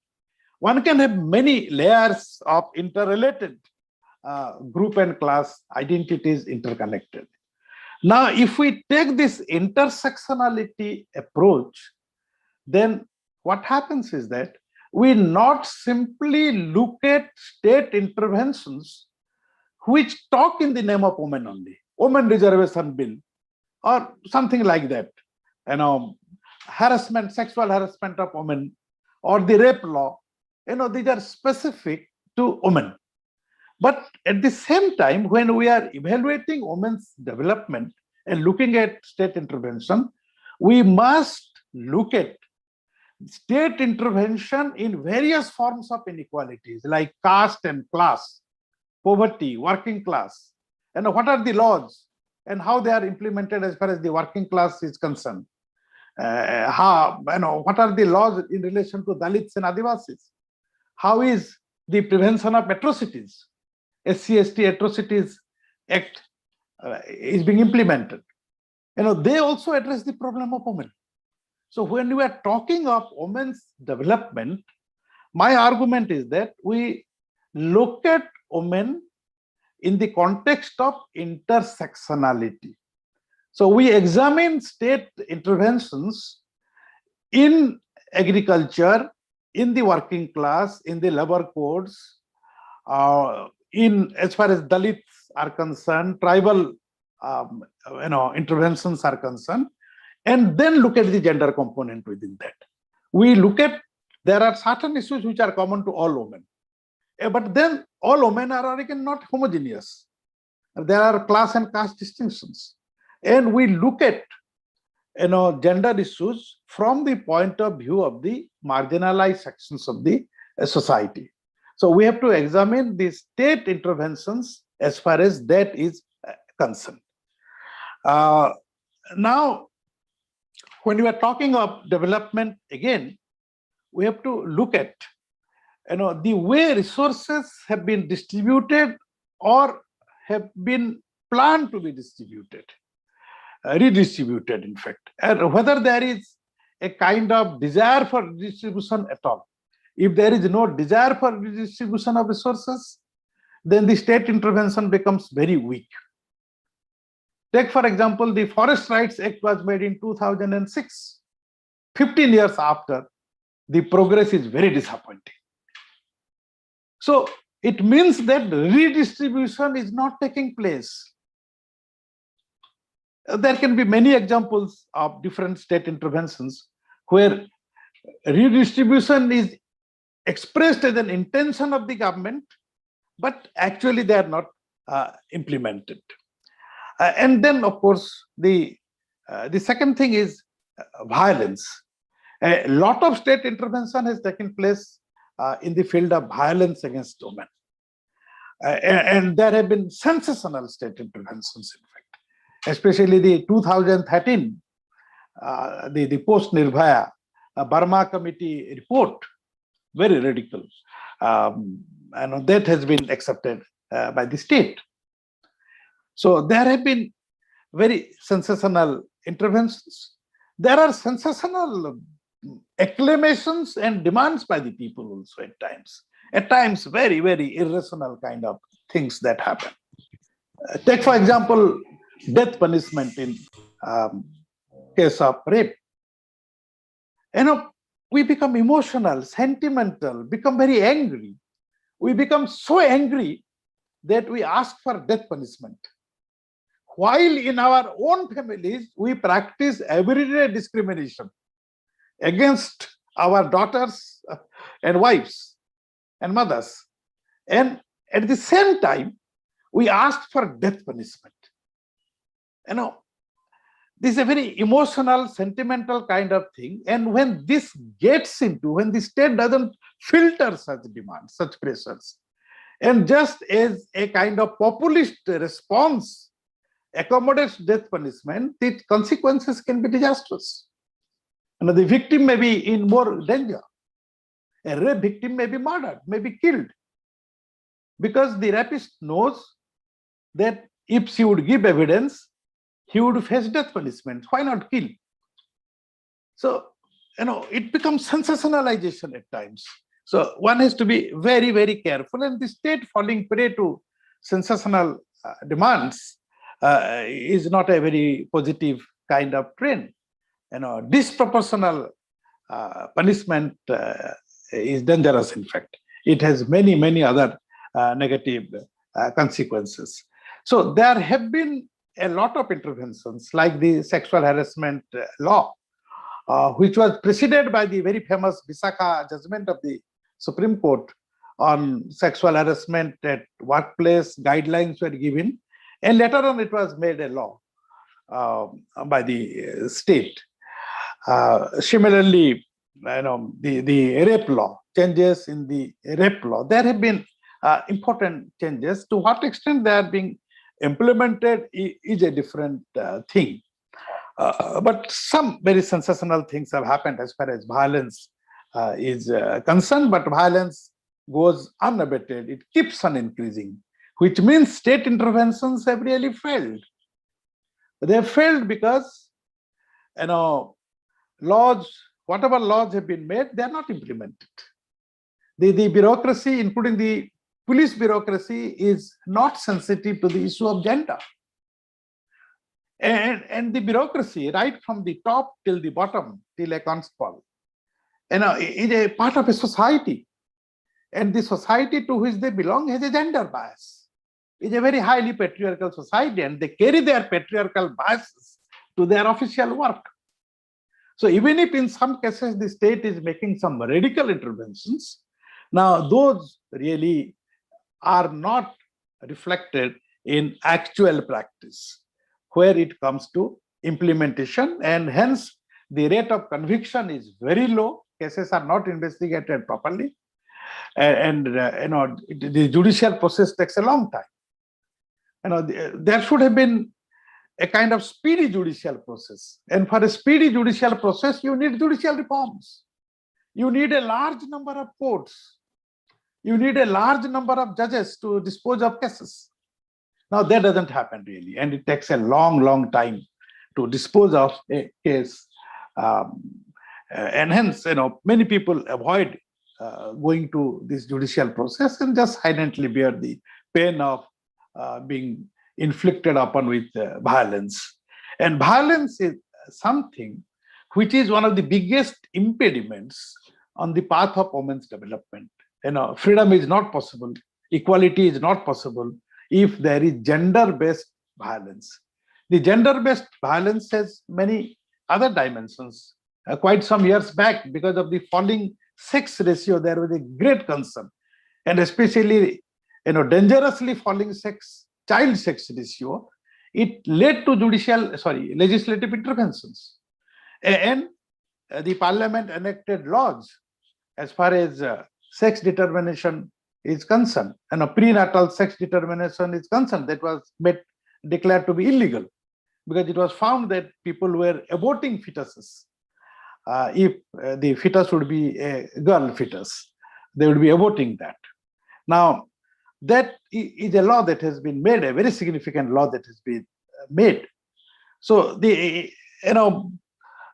D: One can have many layers of interrelated group and class identities interconnected. Now, if we take this intersectionality approach, then what happens is that we not simply look at state interventions which talk in the name of women only, women reservation bill, or something like that, harassment, sexual harassment of women, or the rape law, these are specific to women. But at the same time, when we are evaluating women's development and looking at state intervention, we must look at state intervention in various forms of inequalities like caste and class, poverty, working class, and what are the laws and how they are implemented as far as the working class is concerned. What are the laws in relation to Dalits and Adivasis? How is the prevention of atrocities? SC/ST Atrocities Act is being implemented. They also address the problem of women. So when we are talking of women's development, my argument is that we look at women in the context of intersectionality. So we examine state interventions in agriculture, in the working class, in the labor codes, as far as Dalits are concerned, tribal interventions are concerned, and then look at the gender component within that. We look at, there are certain issues which are common to all women, but then all women are again not homogeneous. There are class and caste distinctions, and we look at gender issues from the point of view of the marginalized sections of the society. So we have to examine the state interventions as far as that is concerned. Now, when we are talking of development, again, we have to look at the way resources have been distributed or have been planned to be distributed, redistributed, in fact, and whether there is a kind of desire for redistribution at all. If there is no desire for redistribution of resources, then the state intervention becomes very weak. Take, for example, the Forest Rights Act was made in 2006. 15 years after, the progress is very disappointing. So it means that redistribution is not taking place. There can be many examples of different state interventions where redistribution is expressed as an intention of the government, but actually they are not implemented. And then, of course, the second thing is violence. A lot of state intervention has taken place in the field of violence against women. And there have been sensational state interventions, in fact, especially the 2013, the post-Nirbhaya Burma Committee report, very radical. And that has been accepted by the state. So there have been very sensational interventions. There are sensational acclamations and demands by the people also at times. At times, very, very irrational kind of things that happen. Take, for example, death punishment in case of rape. We become emotional, sentimental, become very angry. We become so angry that we ask for death punishment. While in our own families, we practice everyday discrimination against our daughters and wives and mothers. And at the same time, we ask for death punishment. This is a very emotional, sentimental kind of thing. And when this gets into, when the state doesn't filter such demands, such pressures, and just as a kind of populist response accommodates death punishment, the consequences can be disastrous. The victim may be in more danger. A rape victim may be murdered, may be killed, because the rapist knows that if she would give evidence, he would face death punishment. Why not kill? So, it becomes sensationalization at times. So one has to be very, very careful, and the state falling prey to sensational demands is not a very positive kind of trend. Disproportional punishment is dangerous. In fact, it has many, many other negative consequences. So there have been a lot of interventions, like the sexual harassment law, which was preceded by the very famous Visakha judgment of the Supreme Court on sexual harassment at workplace. Guidelines were given, and later on it was made a law by the state. Similarly, the rape law, changes in the rape law, there have been important changes. To what extent they are being implemented is a different thing. But some very sensational things have happened as far as violence is concerned, but violence goes unabated. It keeps on increasing, which means state interventions have really failed. They have failed because, laws, whatever laws have been made, they are not implemented. The bureaucracy, including the police bureaucracy, is not sensitive to the issue of gender. And the bureaucracy, right from the top till the bottom, till a constable, is a part of a society. And the society to which they belong has a gender bias. It's a very highly patriarchal society, and they carry their patriarchal biases to their official work. So even if in some cases the state is making some radical interventions, now those really are not reflected in actual practice, where it comes to implementation, and hence the rate of conviction is very low. Cases are not investigated properly, and the judicial process takes a long time. There should have been a kind of speedy judicial process, and for a speedy judicial process, you need judicial reforms. You need a large number of courts. You need a large number of judges to dispose of cases. Now that doesn't happen really, and it takes a long, long time to dispose of a case, and hence, many people avoid going to this judicial process and just silently bear the pain of being inflicted upon with violence. And violence is something which is one of the biggest impediments on the path of women's development. freedom is not possible, equality is not possible if there is gender-based violence. The gender-based violence has many other dimensions. Quite some years back, because of the falling sex ratio, there was a great concern, and especially dangerously falling child sex ratio. It led to legislative interventions, and the parliament enacted laws as far as sex determination is concerned, and a prenatal sex determination is concerned, that was declared to be illegal, because it was found that people were aborting fetuses. If the fetus would be a girl fetus, they would be aborting that. Now, that is a law that has been made, a very significant law that has been made. So the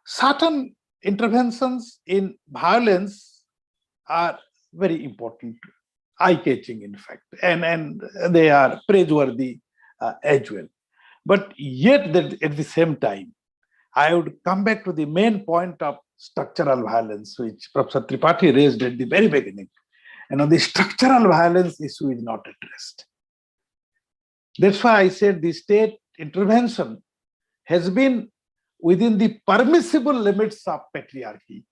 D: certain interventions in violence are very important, eye-catching in fact, and they are praiseworthy as well. But yet at the same time, I would come back to the main point of structural violence, which Professor Tripathi raised at the very beginning. The structural violence issue is not addressed. That's why I said the state intervention has been within the permissible limits of patriarchy.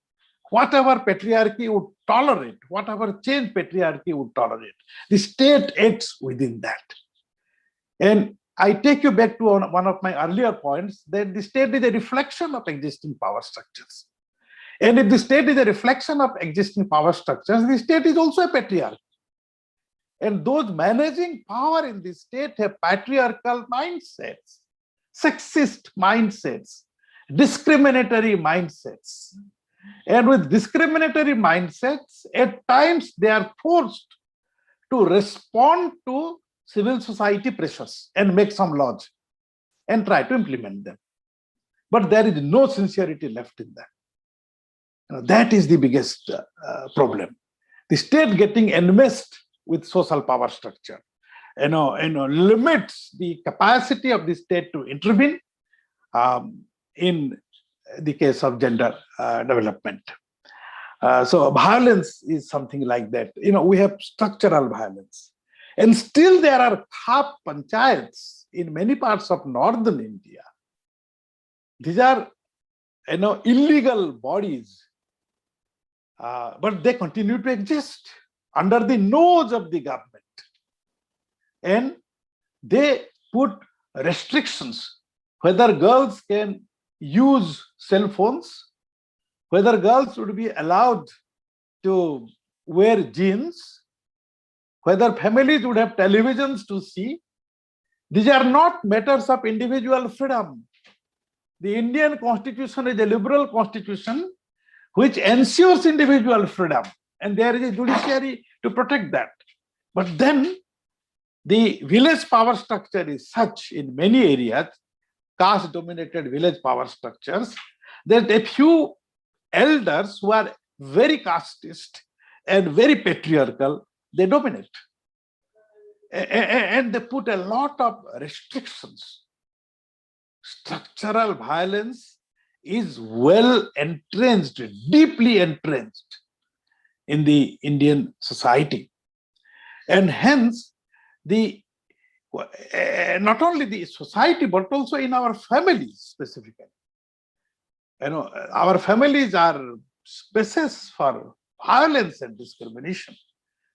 D: Whatever patriarchy would tolerate, whatever change patriarchy would tolerate, the state acts within that. And I take you back to one of my earlier points, that the state is a reflection of existing power structures. And if the state is a reflection of existing power structures, the state is also a patriarchy. And those managing power in the state have patriarchal mindsets, sexist mindsets, discriminatory mindsets. And with discriminatory mindsets, at times they are forced to respond to civil society pressures and make some laws and try to implement them. But there is no sincerity left in that. That is the biggest problem. The state getting enmeshed with social power structure, limits the capacity of the state to intervene in the case of gender development. So violence is something like that. We have structural violence. And still there are khap panchayats in many parts of northern India. These are illegal bodies, but they continue to exist under the nose of the government. And they put restrictions whether girls can use cell phones, whether girls would be allowed to wear jeans, whether families would have televisions to see. These are not matters of individual freedom. The Indian constitution is a liberal constitution which ensures individual freedom, and there is a judiciary to protect that. But then the village power structure is such in many areas, caste-dominated village power structures, that a few elders who are very casteist and very patriarchal, they dominate. And they put a lot of restrictions. Structural violence is well entrenched, deeply entrenched in the Indian society. And hence, not only the society, but also in our families specifically. Our families are spaces for violence and discrimination.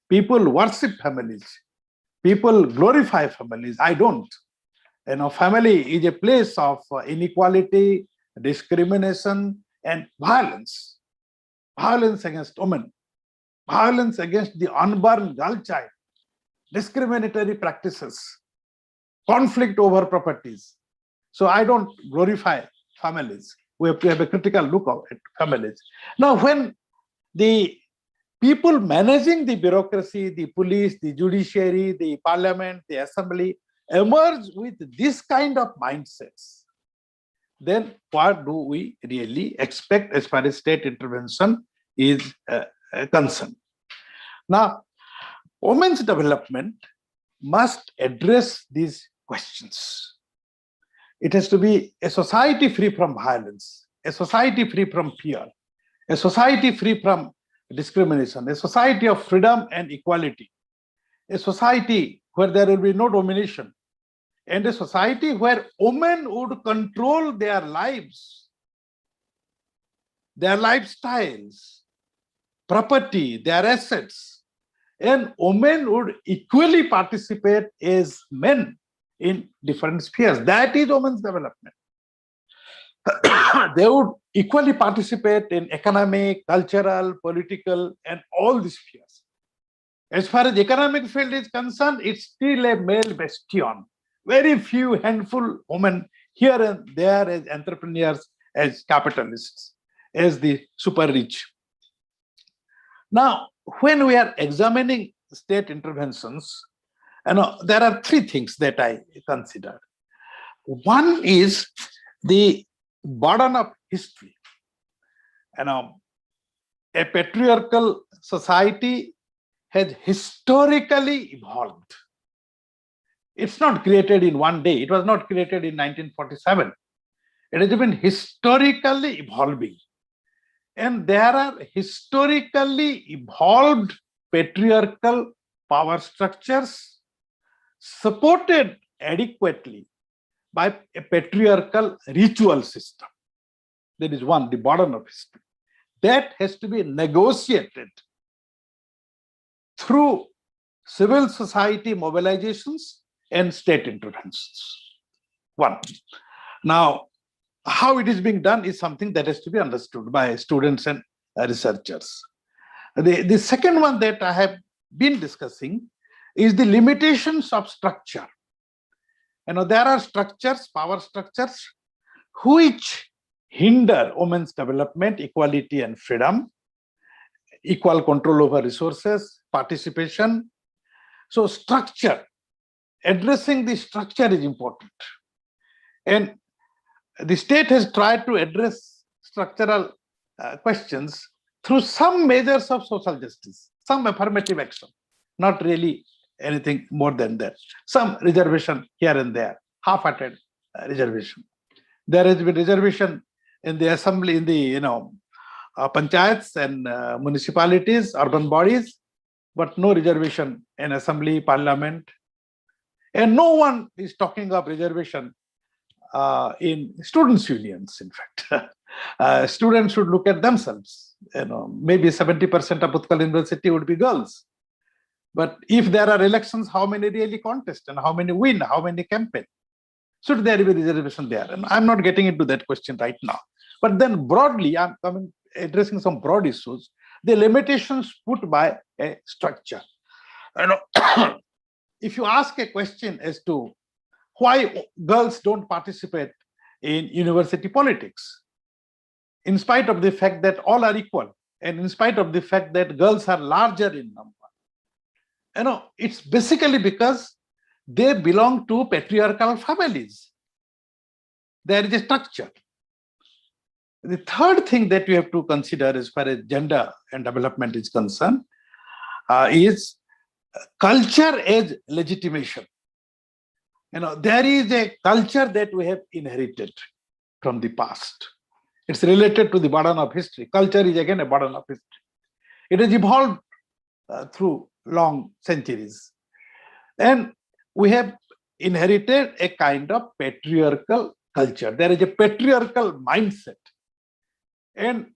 D: People worship families. People glorify families. I don't. Family is a place of inequality, discrimination, and violence. Violence against women, violence against the unborn girl child, discriminatory practices, conflict over properties. So I don't glorify families. We have to have a critical look at families. Now, when the people managing the bureaucracy, the police, the judiciary, the parliament, the assembly emerge with this kind of mindsets, then what do we really expect as far as state intervention is concerned? Now, women's development must address these questions. It has to be a society free from violence, a society free from fear, a society free from discrimination, a society of freedom and equality, a society where there will be no domination, and a society where women would control their lives, their lifestyles, property, their assets, and women would equally participate as men in different spheres. That is women's development. They would equally participate in economic, cultural, political, and all the spheres. As far as economic field is concerned, it's still a male bastion. Very few handful women here and there as entrepreneurs, as capitalists, as the super rich. Now, when we are examining state interventions, there are three things that I consider. One is the burden of history. A patriarchal society has historically evolved. It's not created in one day. It was not created in 1947. It has been historically evolving. And there are historically evolved patriarchal power structures supported adequately by a patriarchal ritual system. That is one, the burden of history. That has to be negotiated through civil society mobilizations and state interventions. One. Now, how it is being done is something that has to be understood by students and researchers. The second one that I have been discussing is the limitations of structure. There are structures, power structures, which hinder women's development, equality and freedom, equal control over resources, participation. So structure, addressing the structure is important. And the state has tried to address structural questions through some measures of social justice, some affirmative action, not really anything more than that. Some reservation here and there, half-hearted reservation. There has been reservation in the assembly, in the panchayats and municipalities, urban bodies, but no reservation in assembly, parliament, and no one is talking of reservation in students' unions. In fact, students should look at themselves. Maybe 70% of Utkal University would be girls. But if there are elections, how many really contest and how many win, how many campaign? Should there be reservation there? And I'm not getting into that question right now. But then broadly, I'm addressing some broad issues, the limitations put by a structure. If you ask a question as to why girls don't participate in university politics, in spite of the fact that all are equal, and in spite of the fact that girls are larger in number, it's basically because they belong to patriarchal families. There is a structure. The third thing that you have to consider as far as gender and development is concerned is culture as legitimation. There is a culture that we have inherited from the past. It's related to the burden of history. Culture is again a burden of history. It has evolved through long centuries. And we have inherited a kind of patriarchal culture. There is a patriarchal mindset. And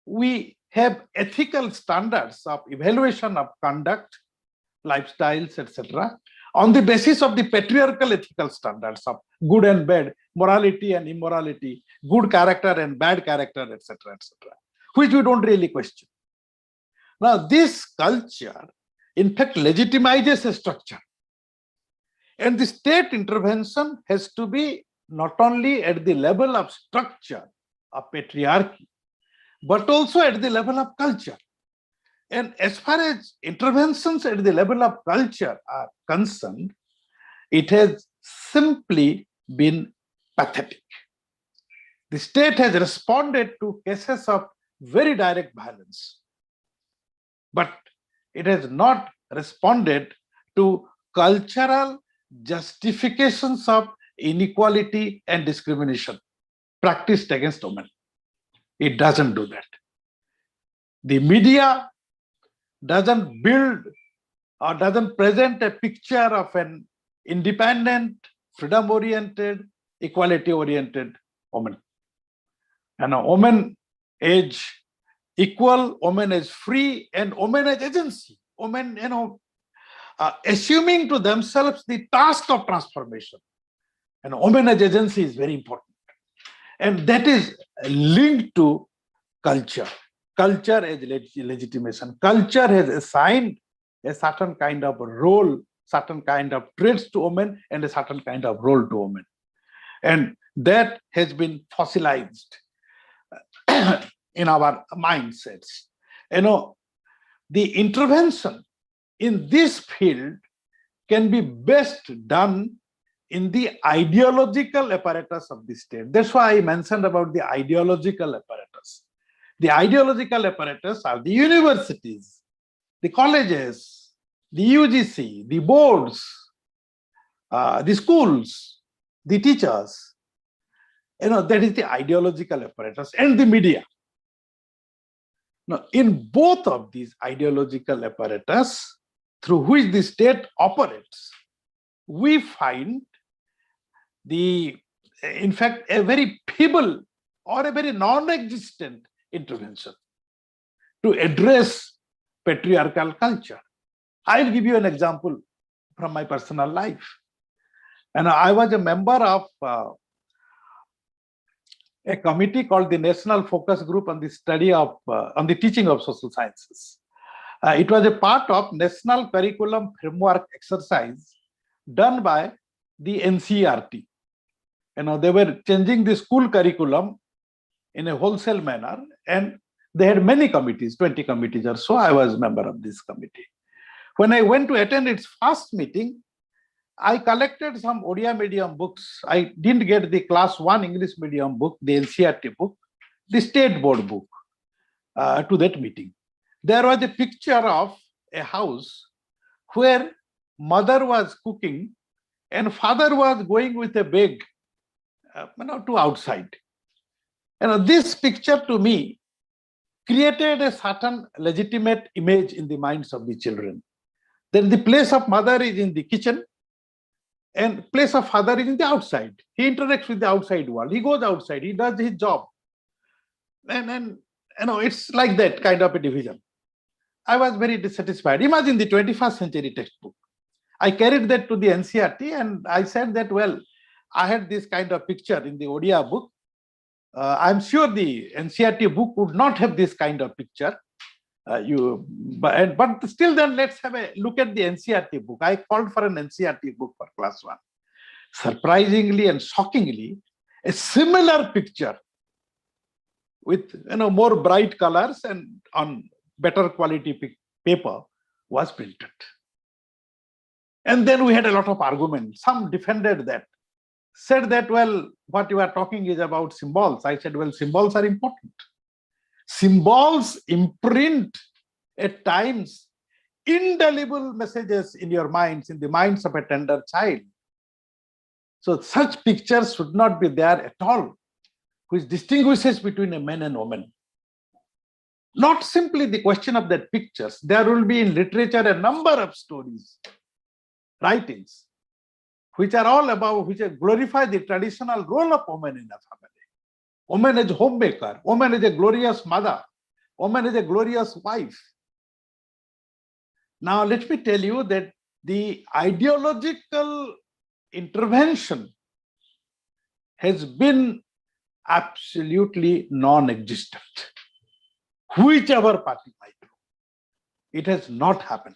D: we have ethical standards of evaluation of conduct, lifestyles, etc., on the basis of the patriarchal ethical standards of good and bad, morality and immorality, good character and bad character, etc., which we don't really question. Now, this culture, in fact, legitimizes a structure. And the state intervention has to be not only at the level of structure of patriarchy, but also at the level of culture. And as far as interventions at the level of culture are concerned, it has simply been pathetic. The state has responded to cases of very direct violence, but it has not responded to cultural justifications of inequality and discrimination practiced against women. It doesn't do that. The media doesn't build or doesn't present a picture of an independent, freedom-oriented, equality-oriented woman. And a woman is equal, woman is free, and woman is agency. Women, assuming to themselves the task of transformation. And woman as agency is very important. And that is linked to culture. Culture as legitimation. Culture has assigned a certain kind of role, certain kind of traits to women, and a certain kind of role to women. And that has been fossilized in our mindsets. The intervention in this field can be best done in the ideological apparatus of the state. That's why I mentioned about the ideological apparatus. The ideological apparatus are the universities, the colleges, the UGC, the boards, the schools, the teachers. That is the ideological apparatus, and the media. Now, in both of these ideological apparatus through which the state operates, we find in fact, a very feeble or a very non-existent intervention to address patriarchal culture. I'll give you an example from my personal life. And I was a member of a committee called the National Focus Group on the study of, on the teaching of social sciences. It was a part of National Curriculum Framework exercise done by the NCERT. They were changing the school curriculum in a wholesale manner, and they had many committees, 20 committees or so. I was a member of this committee. When I went to attend its first meeting, I collected some Odia medium books. I didn't get the class 1 English medium book, the NCERT book, the state board book to that meeting. There was a picture of a house where mother was cooking and father was going with a bag to outside. This picture to me created a certain legitimate image in the minds of the children. Then the place of mother is in the kitchen and place of father is in the outside. He interacts with the outside world. He goes outside, he does his job. And it's like that kind of a division. I was very dissatisfied. Imagine the 21st century textbook. I carried that to the NCERT and I said that, well, I had this kind of picture in the Odia book. I'm sure the NCERT book would not have this kind of picture. But still then let's have a look at the NCERT book. I called for an NCERT book for class 1. Surprisingly and shockingly, a similar picture with more bright colors and on better quality paper was printed. And then we had a lot of arguments. Some defended that, said that, well, what you are talking is about symbols. I said, well, symbols are important. Symbols imprint at times indelible messages in your minds, in the minds of a tender child. So such pictures should not be there at all, which distinguishes between a man and woman. Not simply the question of that pictures. There will be in literature a number of stories, writings, which are all about, which glorify the traditional role of woman in a family. Woman is a homemaker, woman is a glorious mother, woman is a glorious wife. Now, let me tell you that the ideological intervention has been absolutely non-existent. Whichever party might do, it has not happened.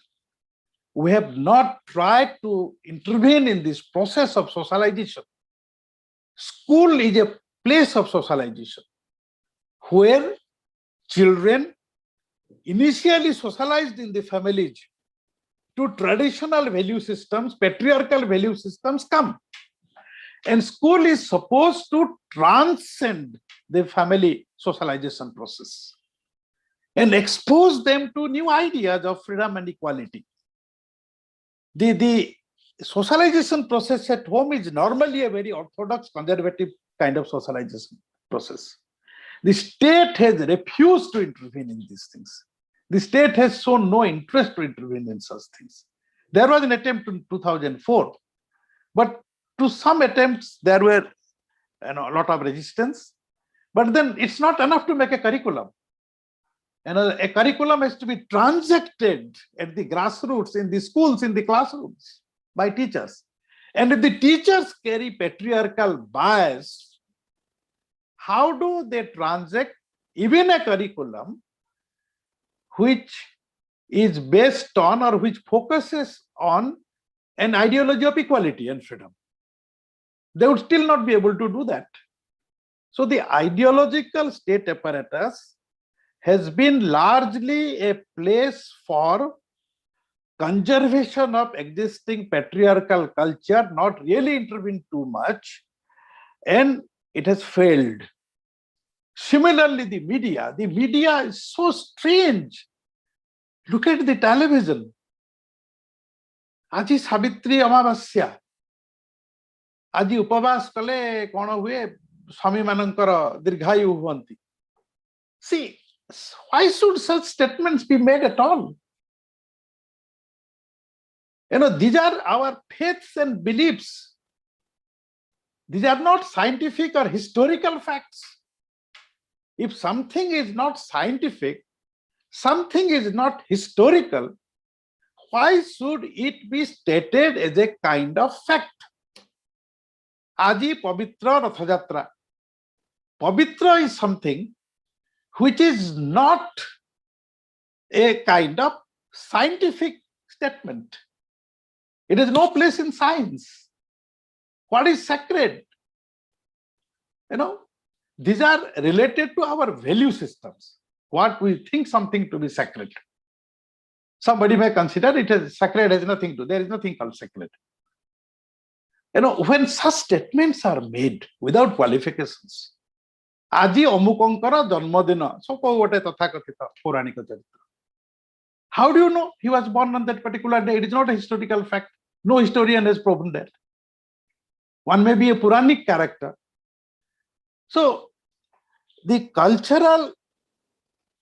D: We have not tried to intervene in this process of socialization. School is a place of socialization where children initially socialized in the families to traditional value systems, patriarchal value systems come. And school is supposed to transcend the family socialization process and expose them to new ideas of freedom and equality. The socialization process at home is normally a very orthodox, conservative kind of socialization process. The state has refused to intervene in these things. The state has shown no interest to intervene in such things. There was an attempt in 2004, but to some attempts there were a lot of resistance. But then it's not enough to make a curriculum. A curriculum has to be transacted at the grassroots, in the schools, in the classrooms, by teachers. And if the teachers carry patriarchal bias, how do they transact even a curriculum which is based on or which focuses on an ideology of equality and freedom? They would still not be able to do that. So the ideological state apparatus has been largely a place for conservation of existing patriarchal culture, not really intervene too much, and it has failed. Similarly, the media is so strange. Look at the television. Aji Savitri Amavasya. Aji Upavas kale kono hue swami manankara dirghayu huvanti. See, why should such statements be made at all? These are our faiths and beliefs. These are not scientific or historical facts. If something is not scientific, something is not historical, why should it be stated as a kind of fact? Aji Pavitra Rathajatra. Pavitra is something which is not a kind of scientific statement. It has no place in science. What is sacred? These are related to our value systems, what we think something to be sacred. Somebody may consider it as sacred, has nothing to do. There is nothing called sacred. When such statements are made without qualifications, Aji Omukankara Janmadina, so gote tathakathita Puranika Charitra. How do you know he was born on that particular day? It is not a historical fact. No historian has proven that. One may be a Puranic character. So the cultural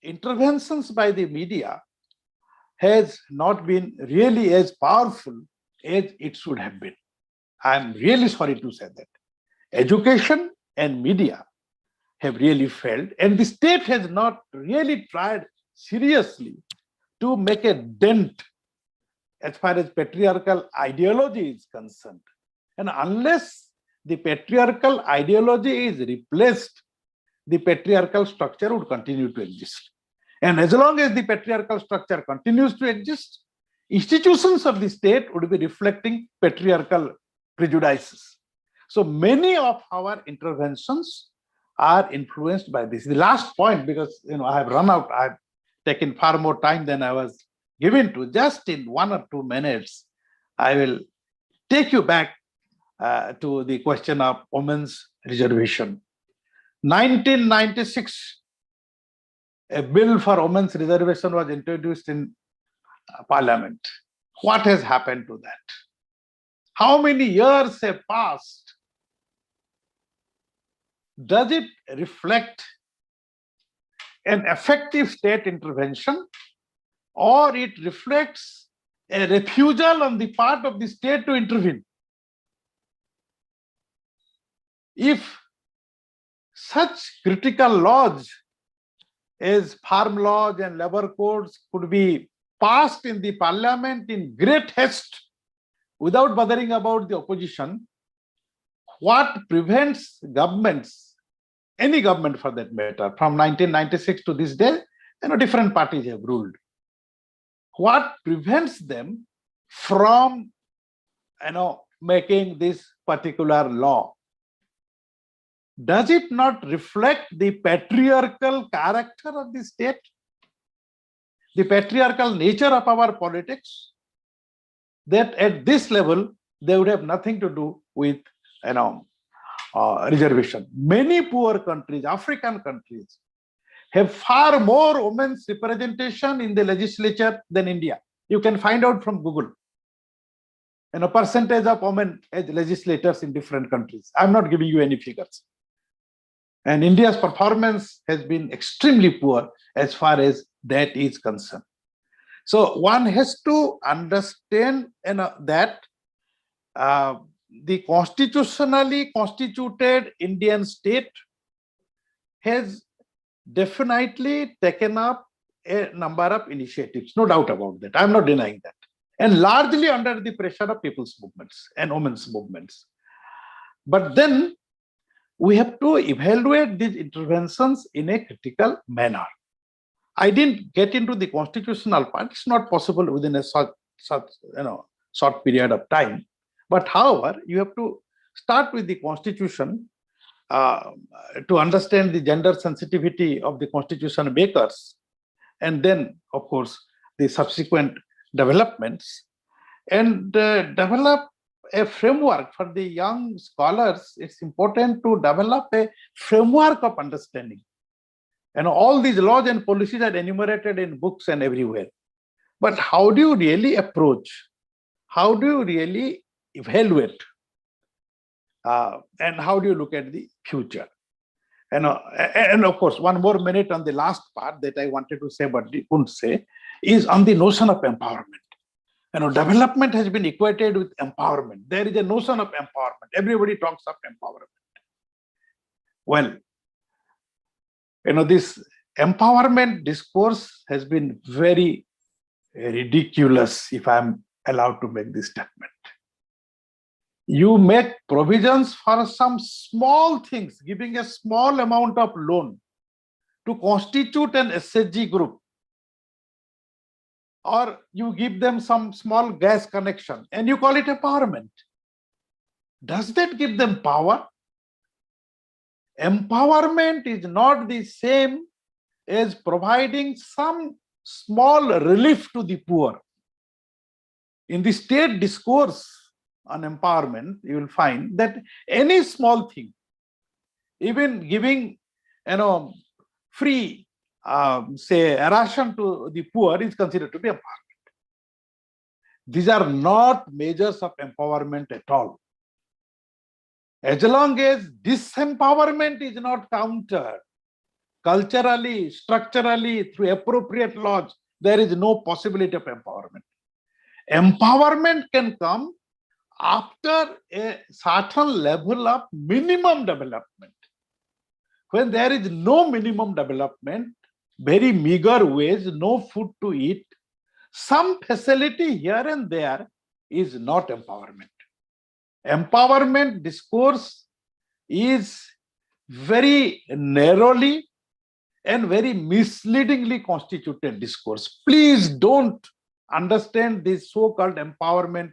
D: interventions by the media has not been really as powerful as it should have been. I am really sorry to say that. Education and media have really failed, and the state has not really tried seriously to make a dent as far as patriarchal ideology is concerned. And unless the patriarchal ideology is replaced, the patriarchal structure would continue to exist. And as long as the patriarchal structure continues to exist, institutions of the state would be reflecting patriarchal prejudices. So many of our interventions are influenced by this. The last point, because I have run out, I've taken far more time than I was given to. Just in 1 or 2 minutes, I will take you back to the question of women's reservation. 1996, a bill for women's reservation was introduced in Parliament. What has happened to that? How many years have passed? Does it reflect an effective state intervention, or it reflects a refusal on the part of the state to intervene? If such critical laws as farm laws and labor codes could be passed in the Parliament in great haste without bothering about the opposition, what prevents governments, any government for that matter, from 1996 to this day, different parties have ruled. What prevents them from, making this particular law? Does it not reflect the patriarchal character of the state? The patriarchal nature of our politics? That at this level, they would have nothing to do with, reservation. Many poor countries, African countries, have far more women's representation in the legislature than India. You can find out from Google. A percentage of women as legislators in different countries. I'm not giving you any figures. And India's performance has been extremely poor as far as that is concerned. So one has to understand that the constitutionally constituted Indian state has definitely taken up a number of initiatives, no doubt about that. I'm not denying that. And largely under the pressure of people's movements and women's movements. But then we have to evaluate these interventions in a critical manner. I didn't get into the constitutional part. It's not possible within a short period of time. But however, you have to start with the constitution to understand the gender sensitivity of the constitution makers, and then, of course, the subsequent developments, and develop a framework for the young scholars. It's important to develop a framework of understanding. And all these laws and policies are enumerated in books and everywhere. But how do you really approach? How do you really evaluate? And how do you look at the future? And of course, one more minute on the last part that I wanted to say but couldn't say is on the notion of empowerment. Development has been equated with empowerment. There is a notion of empowerment. Everybody talks of empowerment. Well, this empowerment discourse has been very ridiculous, if I'm allowed to make this statement. You make provisions for some small things, giving a small amount of loan to constitute an SHG group, or you give them some small gas connection and you call it empowerment. Does that give them power? Empowerment is not the same as providing some small relief to the poor. In the state discourse on empowerment, you will find that any small thing, even giving free say a ration to the poor, is considered to be empowerment. These are not measures of empowerment at all. As long as disempowerment is not countered culturally, structurally, through appropriate laws, there is no possibility of empowerment. Empowerment can come after a certain level of minimum development. When there is no minimum development, very meager wage, no food to eat, some facility here and there is not empowerment. Empowerment discourse is very narrowly and very misleadingly constituted discourse. Please don't understand this so-called empowerment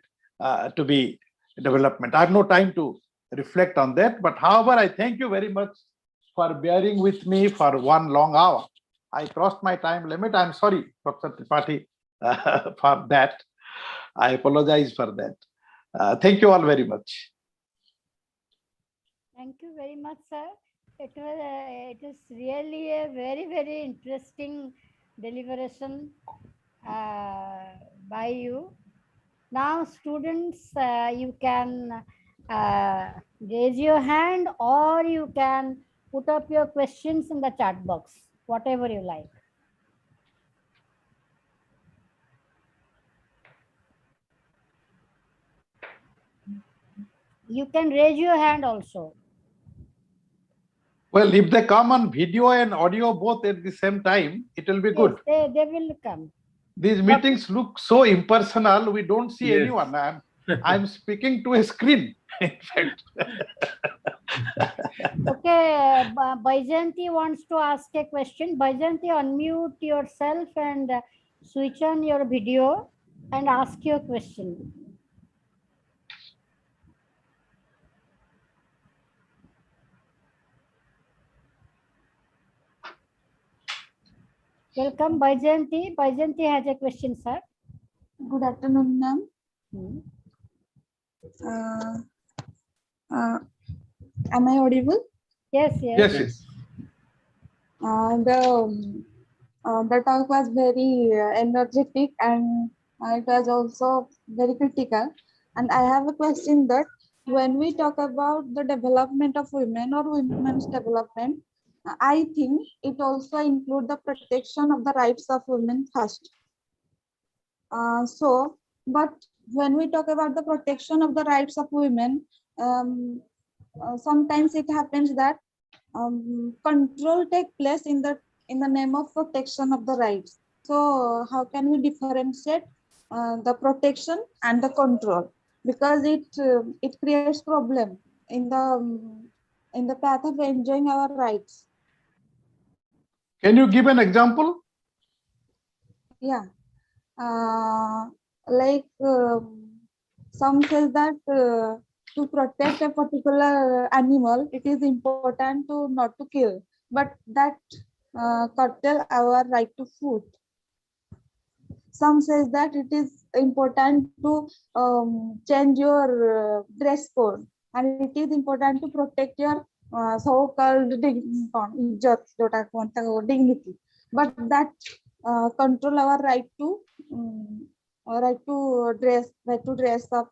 D: to be development. I have no time to reflect on that, but however, I thank you very much for bearing with me for one long hour. I crossed my time limit. I'm sorry, Dr. Tripathi, for that. I apologize for that. Thank you all very much.
A: Thank you very much, sir. It is really a very, very interesting deliberation by you. Now, students, you can raise your hand, or you can put up your questions in the chat box, whatever you like. You can raise your hand also.
D: Well, if they come on video and audio both at the same time, it will be good.
A: Yes, they will come.
D: These meetings look so impersonal. We don't see
C: Yes.
D: anyone. I'm speaking to a screen, in fact.
A: Okay, Baijanti wants to ask a question. Baijanti, unmute yourself and switch on your video and ask your question. Welcome, Baijanti. Baijanti has a question, sir.
E: Good afternoon, ma'am. Am I audible?
A: Yes, yes.
D: Yes, yes.
E: The talk was very energetic, and it was also very critical. And I have a question that when we talk about the development of women or women's development, I think it also include the protection of the rights of women first. But when we talk about the protection of the rights of women, sometimes it happens that control take place in the name of protection of the rights. So how can we differentiate the protection and the control? Because it creates problem in the path of enjoying our rights.
D: Can you give an example?
E: Yeah, like some says that to protect a particular animal, it is important to not to kill, but that curtail our right to food. Some says that it is important to change your dress code, and it is important to protect your so-called dignity. But that control our right to dress up.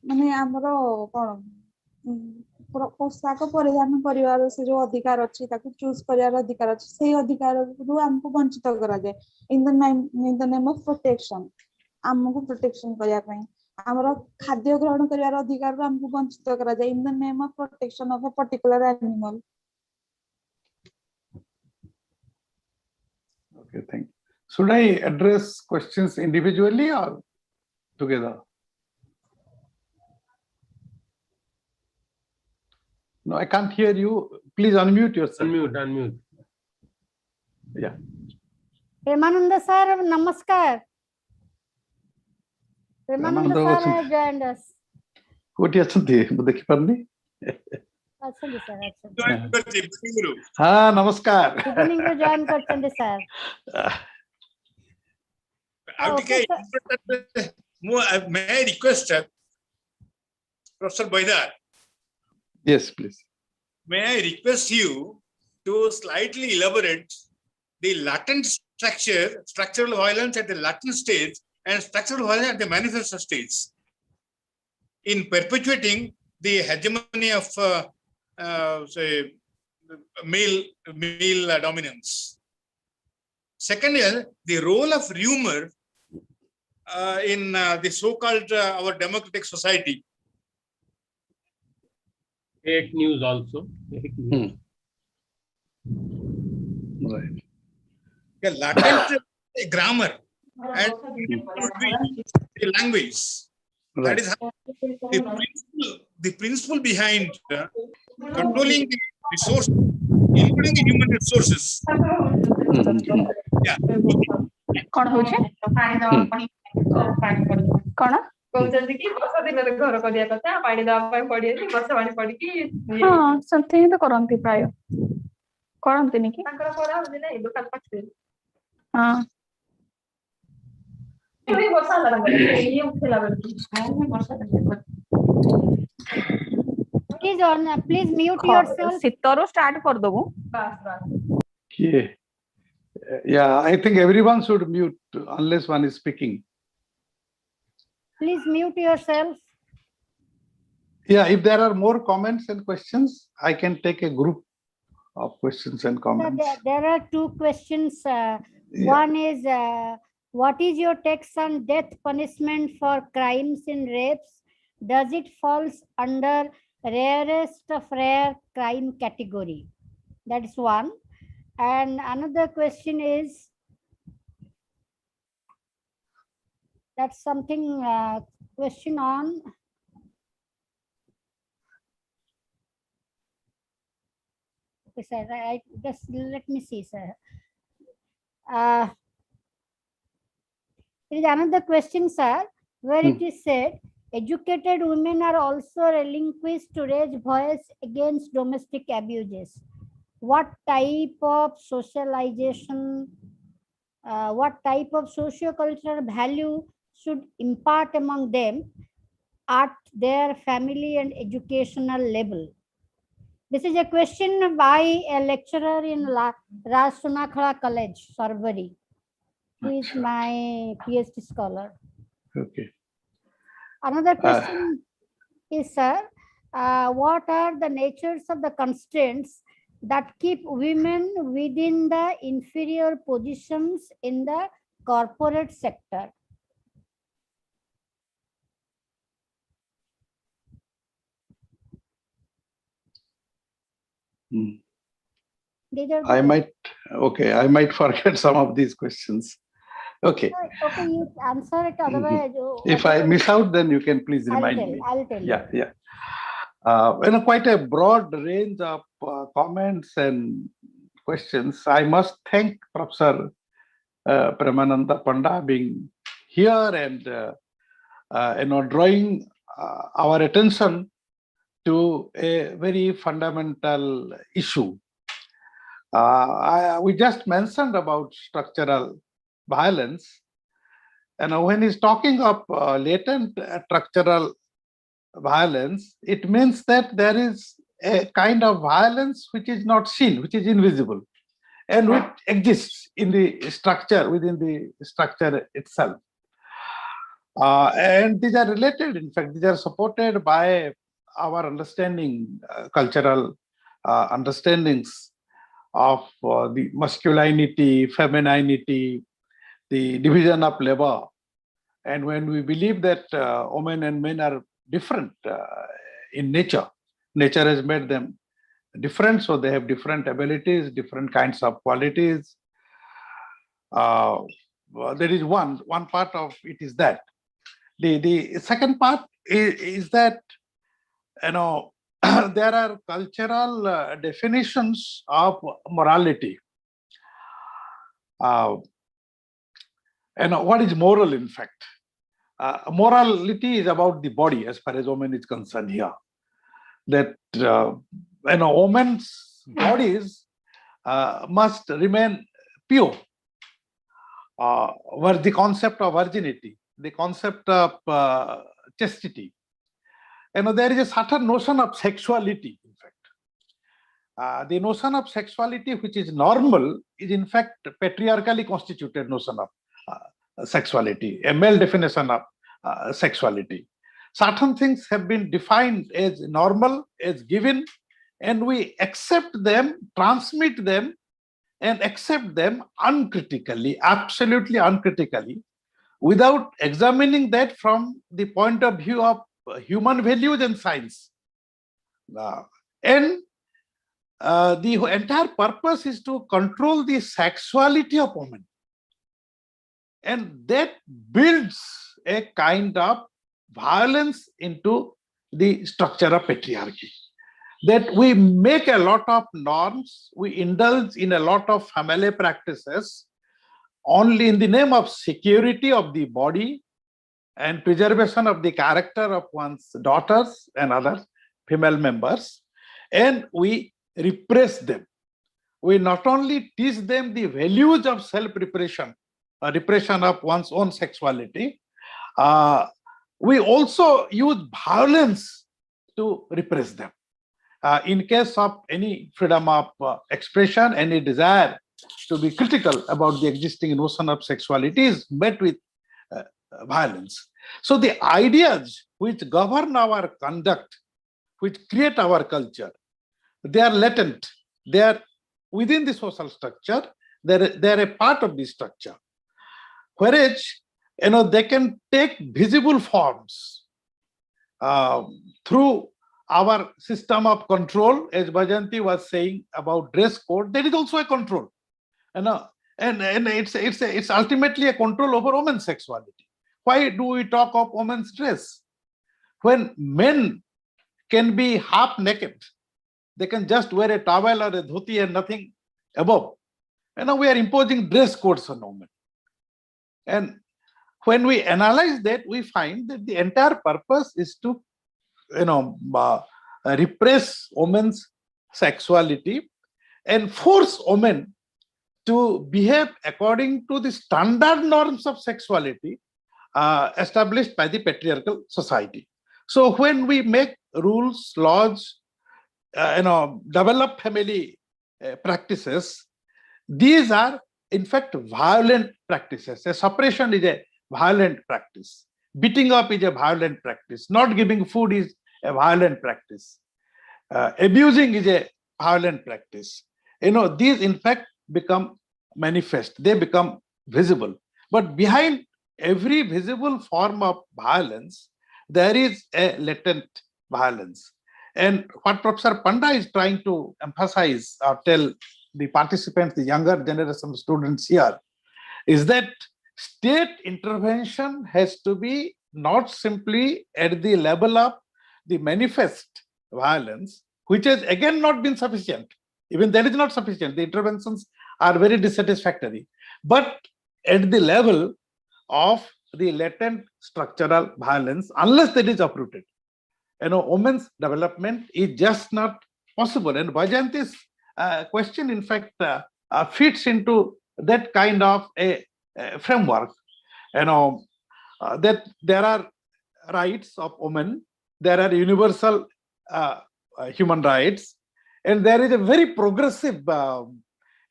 E: ମାନେ ଆମର କଣ ପୋଷାକ ପରିଧାନ କରିବାର ସେ ଯୋଉ ଅଧିକାର ଅଛି ତାକୁ ଚୁଜ କରିବାର ଅଧିକାର ଅଛି ସେଇ ଅଧିକାରରୁ ଆମକୁ ବଞ୍ଚିତ କରାଯାଏ in the name of protection ଆମକୁ protection କରିବା ପାଇଁ ଆମର ଖାଦ୍ୟ ଗ୍ରହଣ କରିବାର ଅଧିକାରରୁ ଆମକୁ ବଞ୍ଚିତ କରାଯାଏ in the name of protection of a particular animal.
D: Okay, thank you. Should I address questions individually or together? No, I can't hear you. Please unmute yourself.
C: Unmute.
D: Yeah.
A: Premananda sir, namaskar. Premananda
D: Premananda
A: sir
D: Vasan-
A: has joined us.
D: କୋଉଠି ଅଛନ୍ତି ମୁଁ ଦେଖିପାରୁନି
A: ଅଛନ୍ତି sir, ଅଛନ୍ତି.
D: ହଁ ନମସ୍କାର
A: Evening ରୁ join କରିଛନ୍ତି sir. Okay, sir.
F: May I request Professor Baidar,
D: yes please
F: may I request you to slightly elaborate the latent structural violence at the latent stage and structural violence at the manifesto stage in perpetuating the hegemony of say male dominance. Second is the role of rumor in the so-called our democratic society.
C: Fake news also. Fake news.
D: right
F: The latent grammar and the language. That
D: right
F: is how the principle behind controlling the resource, including the human resources. Yeah.
G: କଣ ହଉଛି କଣ କହୁଛନ୍ତି କି ବର୍ଷା ଦିନରେ ଘର କରିବା କଥା ପାଣି ଦବା ପାଇଁ ପଡିଯାଇଛି ବର୍ଷା ପାଣି ପଡିକି ହଁ ସେମିତି ହିଁ ତ କରନ୍ତି ପ୍ରାୟ କରନ୍ତିନି କି ତାଙ୍କର କରାହଉଛି ନାଇଁ ଦୋକାନ ପାଖରେ ହଁ ବର୍ଷା ହେଲା ଇଏ ଉଠିଲା ବେଳକୁ ବର୍ଷା
A: Please mute yourself.
G: ଶୀତରୁ ଷ୍ଟାର୍ଟ କରିଦବୁ
D: yeah yeah I think everyone should mute unless one is speaking.
A: Please mute yourself.
D: Yeah, if there are more comments and questions I can take a group of questions and comments.
A: There are two questions.
D: Yeah.
A: One is, what is your take on death punishment for crimes in rapes? Does it falls under rarest of rare crime category? That is one. And another question is, that's something question on okay sir, I just let me see sir. There is another question sir where it is said educated women are also relinquished to raise voice against domestic abuses. What type of socialization, what type of socio-cultural value should impart among them at their family and educational level? This is a question by a lecturer in Raj Sunakhala College, Sarvari, who is my PhD scholar.
D: Okay.
A: Another question is, sir, what are the natures of the constraints that keep women within the inferior positions in the corporate sector. These are
D: I
A: the-
D: might forget some of these questions. Okay.
A: Okay, you answer it. Otherwise,
D: If I miss out, then you can please
A: I'll
D: remind
A: tell.
D: me.
A: I'll tell you.
D: Yeah. Quite a broad range of comments and questions. I must thank Professor Premananda Panda being here and drawing our attention to a very fundamental issue. We just mentioned about structural violence, and when he's talking of latent structural violence, it means that there is a kind of violence which is not seen, which is invisible, and which exists in the structure, within the structure itself. And these are related, in fact, these are supported by our understanding, cultural understandings of the masculinity, femininity, the division of labor. And when we believe that women and men are different in nature, nature has made them different, so they have different abilities, different kinds of qualities. There is one part of it is that. The second part is that, there are cultural definitions of morality. What is moral, in fact? Morality is about the body, as far as woman is concerned here. That women's bodies must remain pure. Were the concept of virginity, the concept of chastity. There is a certain notion of sexuality, in fact. The notion of sexuality, which is normal, is in fact patriarchally constituted notion of sexuality, a male definition of sexuality. Certain things have been defined as normal, as given, and we accept them, transmit them, and accept them uncritically, absolutely uncritically, without examining that from the point of view of human values and science. The entire purpose is to control the sexuality of women. And that builds a kind of violence into the structure of patriarchy. That we make a lot of norms, we indulge in a lot of family practices only in the name of security of the body and preservation of the character of one's daughters and other female members, and we repress them. We not only teach them the values of self-repression, repression of one's own sexuality, we also use violence to repress them. In case of any freedom of expression, any desire to be critical about the existing notion of sexuality is met with violence. So the ideas which govern our conduct, which create our culture, they are latent. They are within the social structure. They are a part of the structure. Whereas, they can take visible forms through our system of control, as Bhajanti was saying about dress code. There is also a control, and it's ultimately a control over women's sexuality. Why do we talk of women's dress when men can be half naked? They can just wear a towel or a dhoti and nothing above. We are imposing dress codes on women. And when we analyze that, we find that the entire purpose is to, repress women's sexuality and force women to behave according to the standard norms of sexuality established by the patriarchal society. So when we make rules, laws, develop family practices, these are in fact violent practices. A suppression is a violent practice. Beating up is a violent practice. Not giving food is a violent practice. Abusing is a violent practice. These in fact become manifest, they become visible. But behind every visible form of violence, there is a latent violence. And what Professor Panda is trying to emphasize or tell the participants, the younger generation of students here, is that state intervention has to be not simply at the level of the manifest violence, which has again not been sufficient. Even that is not sufficient. The interventions are very dissatisfactory. But at the level of the latent structural violence, unless that is uprooted, women's development is just not possible. And Vyjayanti's question, in fact, fits into that kind of a framework. That there are rights of women, there are universal human rights, and there is a very progressive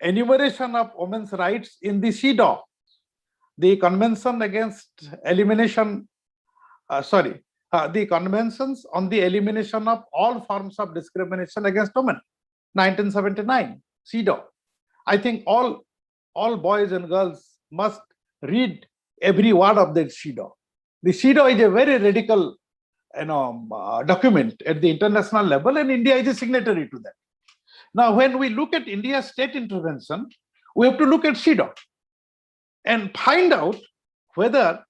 D: enumeration of women's rights in the CEDAW, the Convention Against Elimination, the Conventions on the Elimination of All Forms of Discrimination Against Women, 1979, CEDAW. I think all boys and girls must read every word of that CEDAW. The CEDAW is a very radical document at the international level, and India is a signatory to that. Now, when we look at India's state intervention, we have to look at CEDAW and find out whether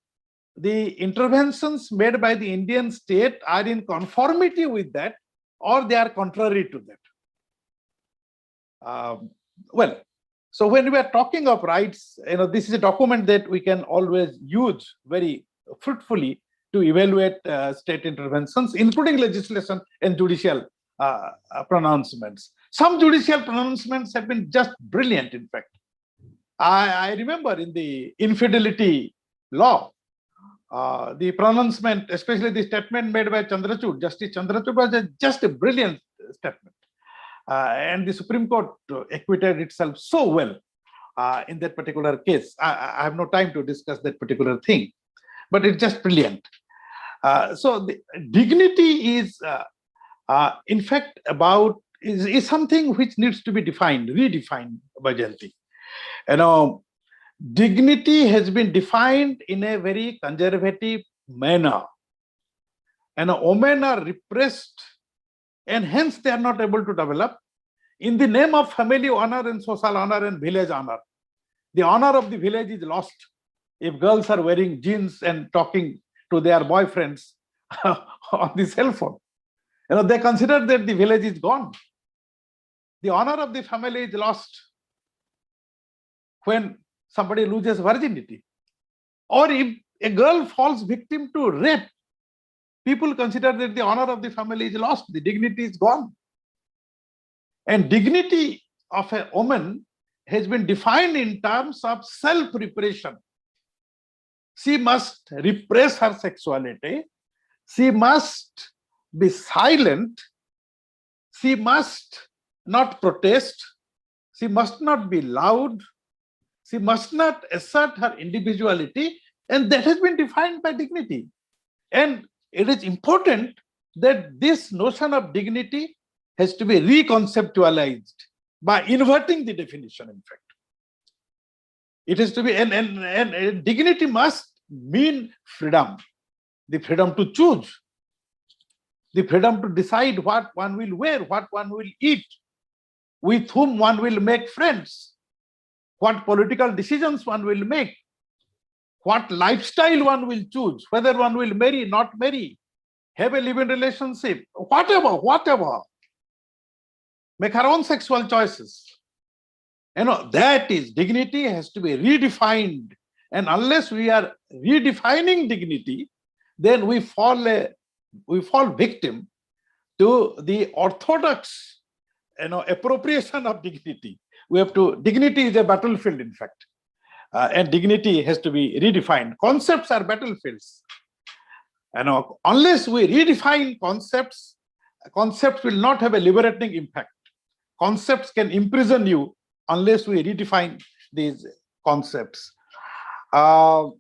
D: the interventions made by the Indian state are in conformity with that or they are contrary to that. So when we are talking of rights, this is a document that we can always use very fruitfully to evaluate state interventions, including legislation and judicial pronouncements. Some judicial pronouncements have been just brilliant, in fact. I remember in the infidelity law, the pronouncement, especially the statement made by Chandrachud, Justice Chandrachud, was just a brilliant statement. And the Supreme Court acquitted itself so well in that particular case. I have no time to discuss that particular thing, but it's just brilliant. So the dignity is, in fact, is something which needs to be redefined by Jayanti. Dignity has been defined in a very conservative manner. Women are repressed, and hence they are not able to develop in the name of family honor and social honor and village honor. The honor of the village is lost if girls are wearing jeans and talking to their boyfriends on the cell phone. They consider that the village is gone. The honor of the family is lost when somebody loses virginity. Or if a girl falls victim to rape, people consider that the honor of the family is lost, the dignity is gone. And dignity of a woman has been defined in terms of self-repression. She must repress her sexuality. She must be silent. She must not protest. She must not be loud. She must not assert her individuality. And that has been defined by dignity. And it is important that this notion of dignity has to be reconceptualized by inverting the definition, in fact. It has to be, and dignity must mean freedom, the freedom to choose, the freedom to decide what one will wear, what one will eat, with whom one will make friends, what political decisions one will make, what lifestyle one will choose, whether one will marry, not marry, have a live-in relationship, whatever. Make her own sexual choices. That is, dignity has to be redefined. And unless we are redefining dignity, then we fall victim to the orthodox appropriation of dignity. Dignity is a battlefield, in fact. And dignity has to be redefined. Concepts are battlefields. Unless we redefine concepts, concepts will not have a liberating impact. Concepts can imprison you unless we redefine these concepts. Of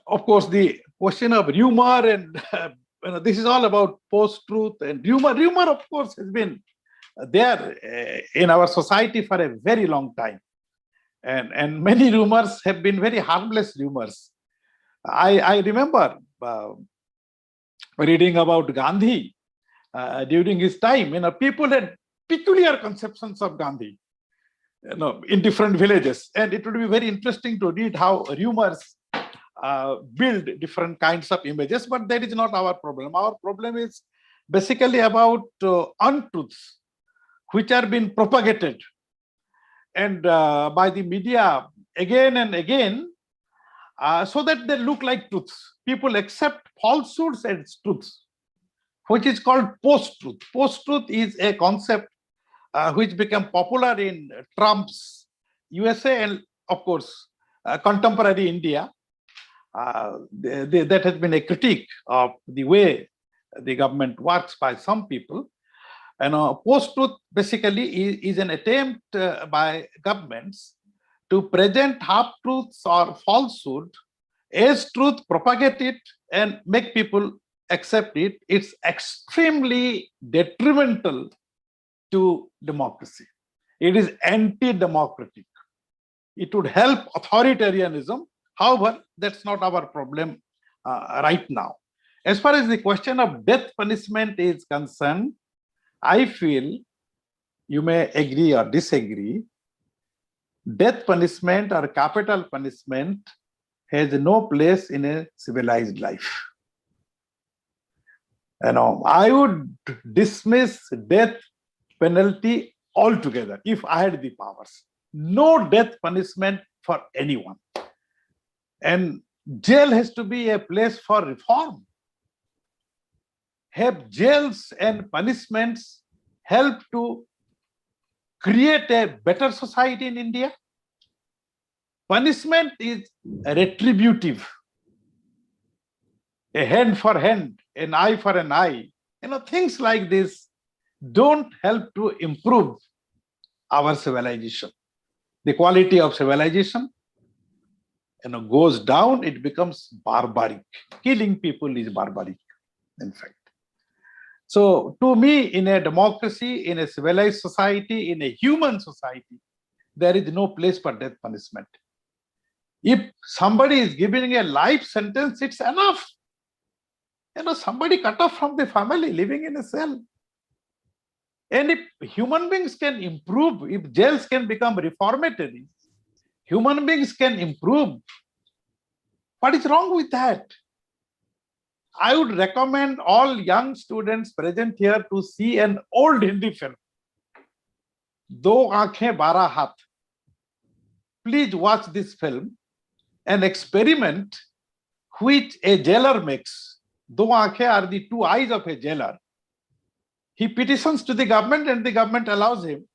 D: course, the question of humor and this is all about post-truth and rumor. Rumor, of course, has been there in our society for a very long time. And many rumors have been very harmless rumors. I remember reading about Gandhi during his time. People had peculiar conceptions of Gandhi, in different villages. And it would be very interesting to read how rumors build different kinds of images, but that is not our problem. Our problem is basically about untruths which are being propagated and by the media again and again, so that they look like truths. People accept falsehoods as truths, which is called post-truth. Post-truth is a concept which became popular in Trump's USA and, of course, contemporary India. That has been a critique of the way the government works by some people. And post-truth basically is an attempt by governments to present half-truths or falsehood as truth, propagate it, and make people accept it. It's extremely detrimental to democracy. It is anti-democratic. It would help authoritarianism. However, that's not our problem right now. As far as the question of death punishment is concerned, I feel, you may agree or disagree, death punishment or capital punishment has no place in a civilized life. I would dismiss death penalty altogether if I had the powers. No death punishment for anyone. And jail has to be a place for reform. Have jails and punishments help to create a better society in India? Punishment is retributive. A hand for hand, an eye for an eye. Things like this don't help to improve our civilization. The quality of civilization goes down, it becomes barbaric. Killing people is barbaric, in fact. So to me, in a democracy, in a civilized society, in a human society, there is no place for death punishment. If somebody is giving a life sentence, it's enough. Somebody cut off from the family, living in a cell. And if human beings can improve, if jails can become reformatory, human beings can improve, what is wrong with that? I would recommend all young students present here to see an old Hindi film, Do Aankhein Bara Haath. Please watch this film, an experiment which a jailer makes. Do Aankhein are the two eyes of a jailer. He petitions to the government and the government allows him,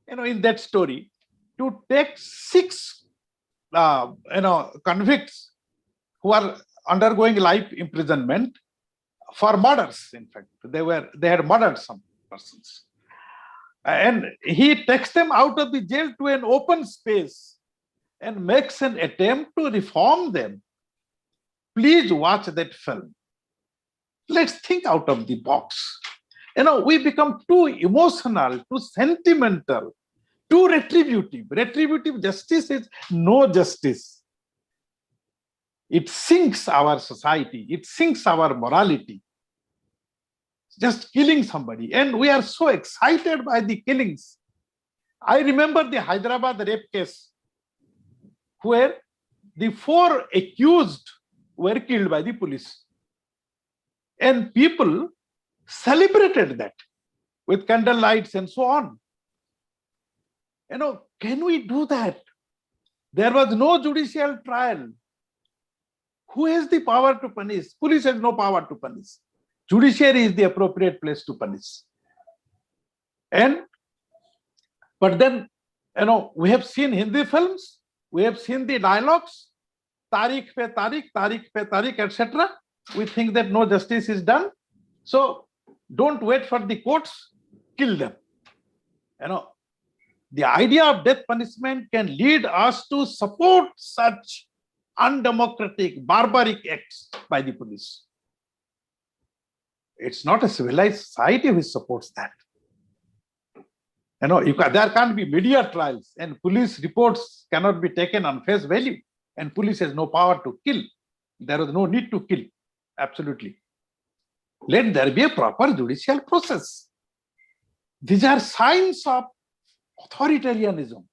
D: in that story, to take 6 convicts who are undergoing life imprisonment for murders. In fact, they had murdered some persons. And he takes them out of the jail to an open space and makes an attempt to reform them. Please watch that film. Let's think out of the box. We become too emotional, too sentimental, too retributive. Retributive justice is no justice. It sinks our society. It sinks our morality. Just killing somebody. And we are so excited by the killings. I remember the Hyderabad rape case where the 4 accused were killed by the police. And people celebrated that with candle lights and so on. Can we do that? There was no judicial trial. Who has the power to punish? Police has no power to punish. Judiciary is the appropriate place to punish. But then, we have seen Hindi films, we have seen the dialogues, Tariq pe Tariq, etc. We think that no justice is done. So don't wait for the courts, kill them. The idea of death punishment can lead us to support such undemocratic, barbaric acts by the police. It's not a civilized society which supports that. There can't be media trials, and police reports cannot be taken on face value, and police has no power to kill. There is no need to kill. Absolutely. Let there be a proper judicial process. These are signs of authoritarianism,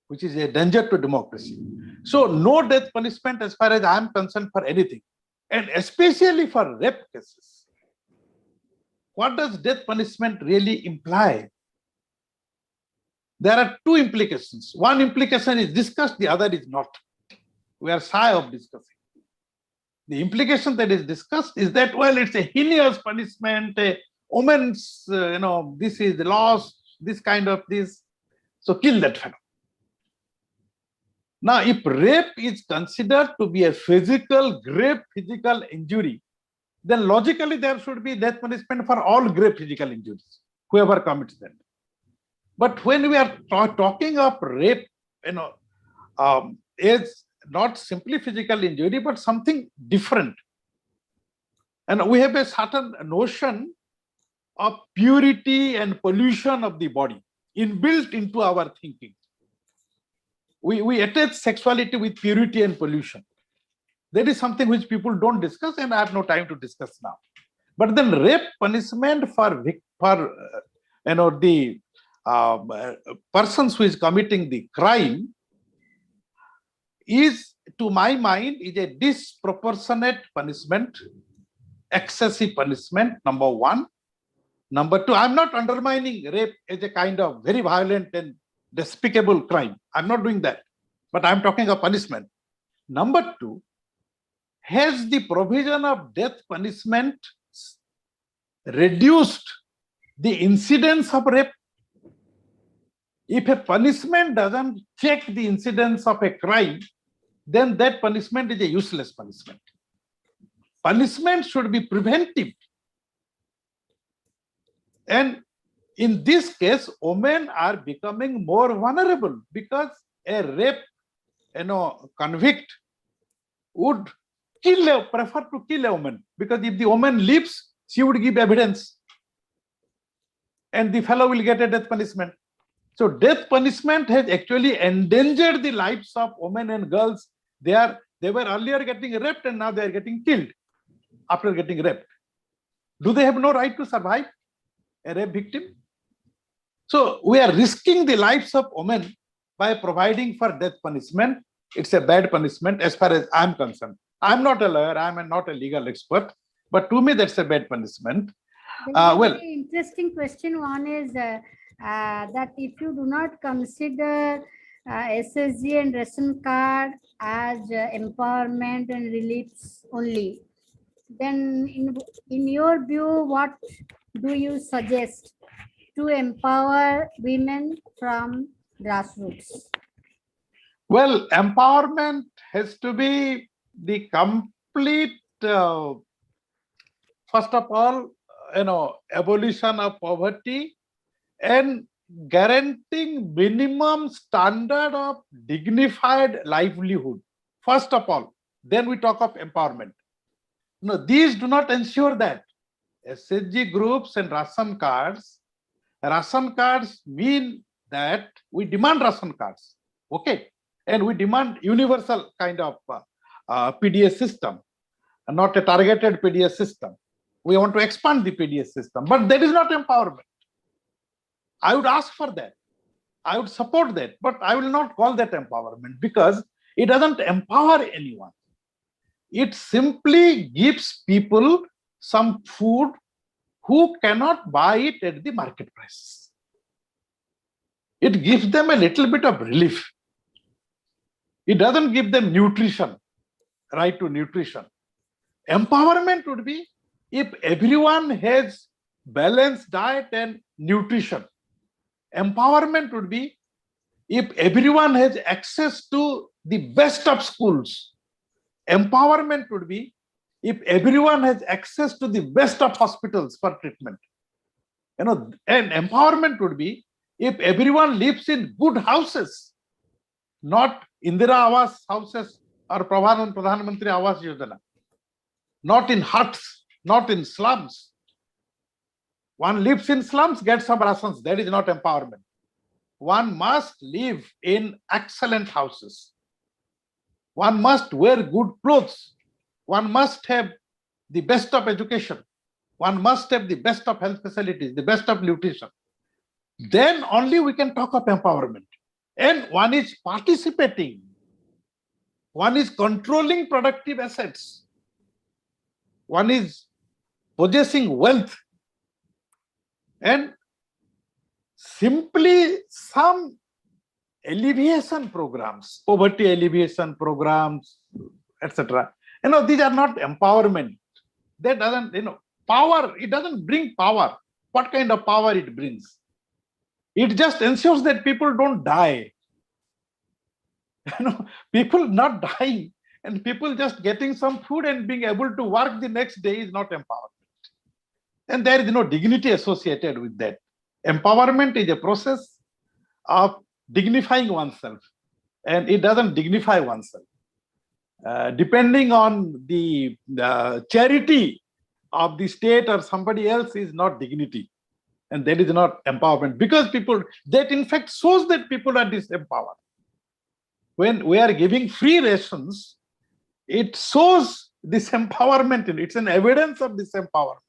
D: which is a danger to democracy. So no death punishment as far as I am concerned for anything, and especially for rape cases. What does death punishment really imply? There are two implications. One implication is discussed, the other is not. We are shy of discussing. The implication that is discussed is that, well, it's a heinous punishment, a woman's, this is the loss, this kind of this. So kill that fellow. Now, if rape is considered to be a grave physical injury, then logically there should be death punishment for all grave physical injuries, whoever commits them. But when we are talking of rape, is not simply physical injury, but something different. And we have a certain notion of purity and pollution of the body inbuilt into our thinking. We attach sexuality with purity and pollution. That is something which people don't discuss, and I have no time to discuss now. But then rape punishment for the persons who is committing the crime is, to my mind, is a disproportionate punishment, excessive punishment, number one. Number two, I'm not undermining rape as a kind of very violent and despicable crime. I'm not doing that, but I'm talking of punishment. Number two, has the provision of death punishment reduced the incidence of rape? If a punishment doesn't check the incidence of a crime, then that punishment is a useless punishment. Punishment should be preventive. And in this case, women are becoming more vulnerable because a rape, convict would prefer to kill a woman, because if the woman lives, she would give evidence, and the fellow will get a death punishment. So death punishment has actually endangered the lives of women and girls. They were earlier getting raped, and now they are getting killed after getting raped. Do they have no right to survive, a rape victim? So we are risking the lives of women by providing for death punishment. It's a bad punishment as far as I'm concerned. I'm not a lawyer, I'm not a legal expert, but to me that's a bad punishment.
A: Very interesting question. One is that if you do not consider SSG and ration card as empowerment and reliefs only, then in your view, what do you suggest to empower women from grassroots?
D: Well, empowerment has to be the complete, first of all, abolition of poverty and guaranteeing minimum standard of dignified livelihood. First of all, then we talk of empowerment. These do not ensure that. SHG groups and ration cards mean that we demand ration cards, okay? And we demand universal kind of PDS system, and not a targeted PDS system. We want to expand the PDS system, but that is not empowerment. I would ask for that. I would support that, but I will not call that empowerment, because it doesn't empower anyone. It simply gives people some food who cannot buy it at the market price. It gives them a little bit of relief. It doesn't give them nutrition, right to nutrition. Empowerment would be if everyone has balanced diet and nutrition. Empowerment would be if everyone has access to the best of schools. Empowerment would be if everyone has access to the best of hospitals for treatment. And empowerment would be if everyone lives in good houses, not Indira Awas houses or Pradhan Mantri Awas Yojana, not in huts, not in slums, One lives in slums, gets some rations. That is not empowerment. One must live in excellent houses. One must wear good clothes. One must have the best of education. One must have the best of health facilities, the best of nutrition. Then only we can talk of empowerment. And one is participating. One is controlling productive assets. One is possessing wealth. And simply some alleviation programs, poverty alleviation programs, etc. These are not empowerment. That doesn't, power, it doesn't bring power. What kind of power it brings? It just ensures that people don't die. People not dying and people just getting some food and being able to work the next day is not empowerment. And there is no dignity associated with that. Empowerment is a process of dignifying oneself, and it doesn't dignify oneself. Depending on the charity of the state or somebody else is not dignity, and that is not empowerment, because that in fact shows that people are disempowered. When we are giving free rations, it shows disempowerment. It's an evidence of disempowerment.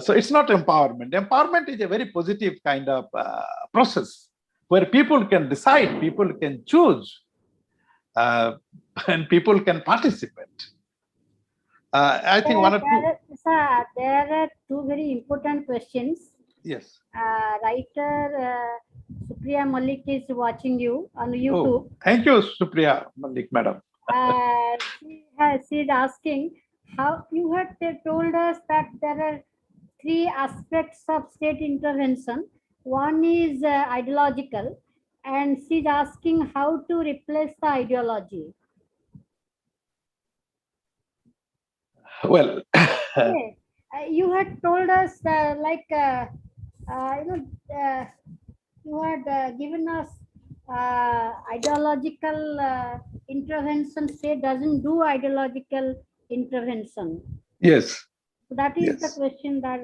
D: So it's not empowerment. Empowerment is a very positive kind of process where people can decide, people can choose, and people can participate. I think
A: there are two very important questions.
D: Yes.
A: Writer Supriya Malik is watching you on YouTube.
D: Oh, thank you, Supriya Malik, madam.
A: She is asking how you had told us that there are three aspects of state intervention. One is ideological, and she's asking how to replace the ideology.
D: Well,
A: okay. You had told us you had given us ideological intervention. State doesn't do ideological intervention.
D: Yes.
A: So that is the question that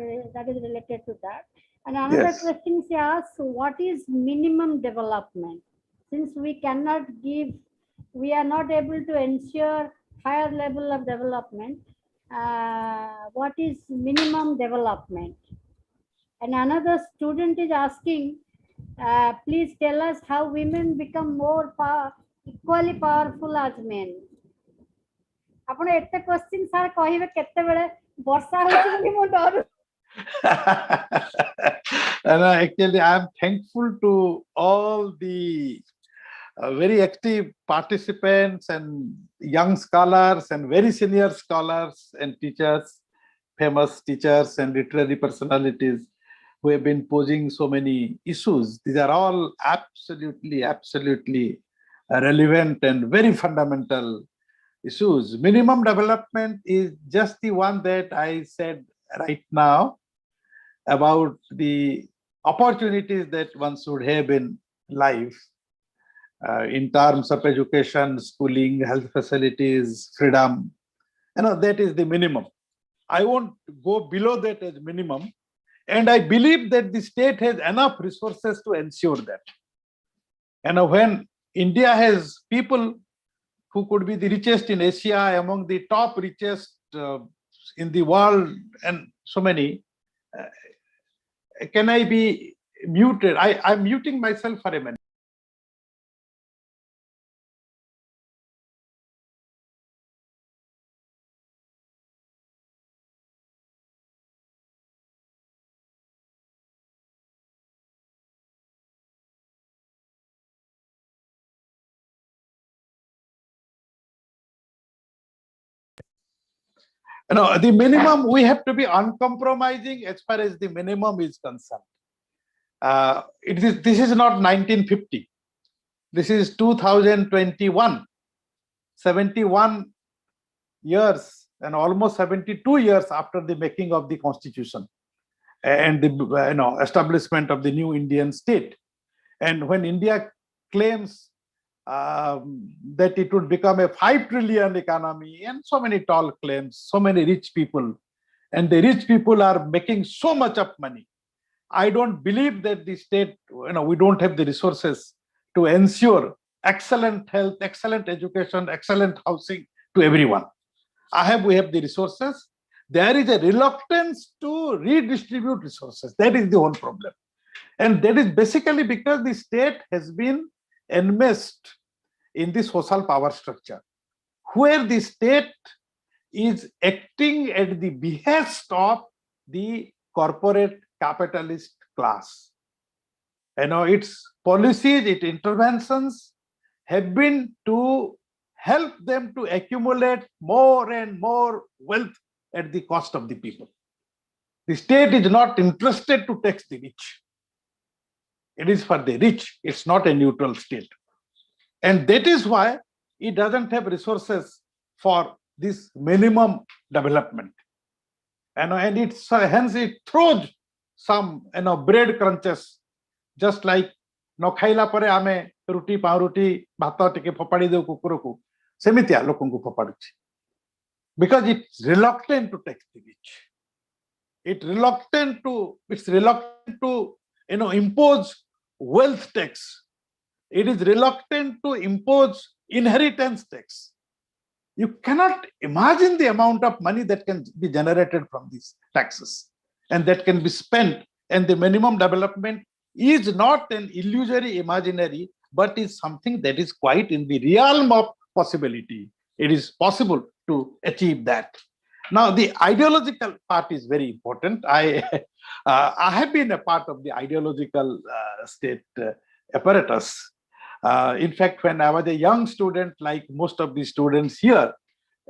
A: is related to that. And another question she asks, what is minimum development? Since we cannot give, we are not able to ensure higher level of development, what is minimum development? And another student is asking, please tell us how women become more equally powerful as men. ଆପଣ ଏତେ question sir କହିବେ କେତେବେଳେ ବର୍ଷା ହଉଛି ବୋଲି ମୁଁ ଡରୁ।
D: And actually, I am thankful to all the very active participants and young scholars and very senior scholars and teachers, famous teachers and literary personalities who have been posing so many issues. These are all absolutely relevant and very fundamental issues. Minimum development is just the one that I said right now about the opportunities that one should have in life in terms of education, schooling, health facilities, freedom. That is the minimum. I won't go below that as minimum. And I believe that the state has enough resources to ensure that. When India has people who could be the richest in Asia, among the top richest in the world, and so many, can I be muted? I'm muting myself for a minute. The minimum, we have to be uncompromising as far as the minimum is concerned. This is not 1950. This is 2021. 71 years and almost 72 years after the making of the Constitution and the establishment of the new Indian state. And when India claims that it would become a 5 trillion economy and so many tall claims, so many rich people, and the rich people are making so much of money. I don't believe that the state, we don't have the resources to ensure excellent health, excellent education, excellent housing to everyone. We have the resources. There is a reluctance to redistribute resources. That is the whole problem. And that is basically because the state has been enmeshed in the social power structure, where the state is acting at the behest of the corporate capitalist class. Its policies, its interventions have been to help them to accumulate more and more wealth at the cost of the people. The state is not interested to tax the rich. It is for the rich. It's not a neutral state. And that is why it doesn't have resources for this minimum development. And hence it throws some bread crunches, just like न खाइला परे आमे रुटी पाउरुटी भात टिके फोपाड़ी देउ कुकुरकु सेमितिया लोकंकु फोपाडुछि, because it's reluctant to tax the rich. It's reluctant to impose wealth tax. It is reluctant to impose inheritance tax. You cannot imagine the amount of money that can be generated from these taxes and that can be spent. And the minimum development is not an illusory imaginary, but is something that is quite in the realm of possibility. It is possible to achieve that. Now, the ideological part is very important. I have been a part of the ideological state apparatus. In fact, when I was a young student, like most of the students here,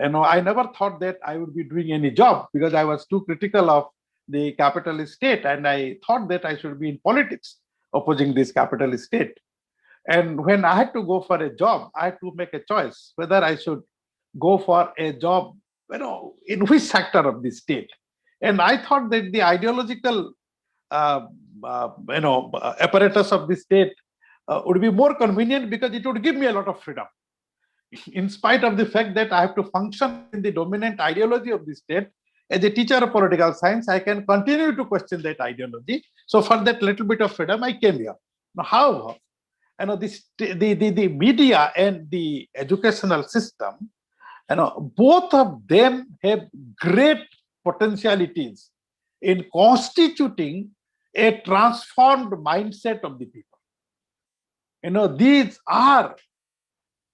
D: I never thought that I would be doing any job because I was too critical of the capitalist state, and I thought that I should be in politics opposing this capitalist state. And when I had to go for a job, I had to make a choice whether I should go for a job, in which sector of the state. And I thought that the ideological, apparatus of the state would be more convenient because it would give me a lot of freedom. In spite of the fact that I have to function in the dominant ideology of the state, as a teacher of political science, I can continue to question that ideology. So for that little bit of freedom, I came here. Now, however, the media and the educational system, both of them have great potentialities in constituting a transformed mindset of the people. These are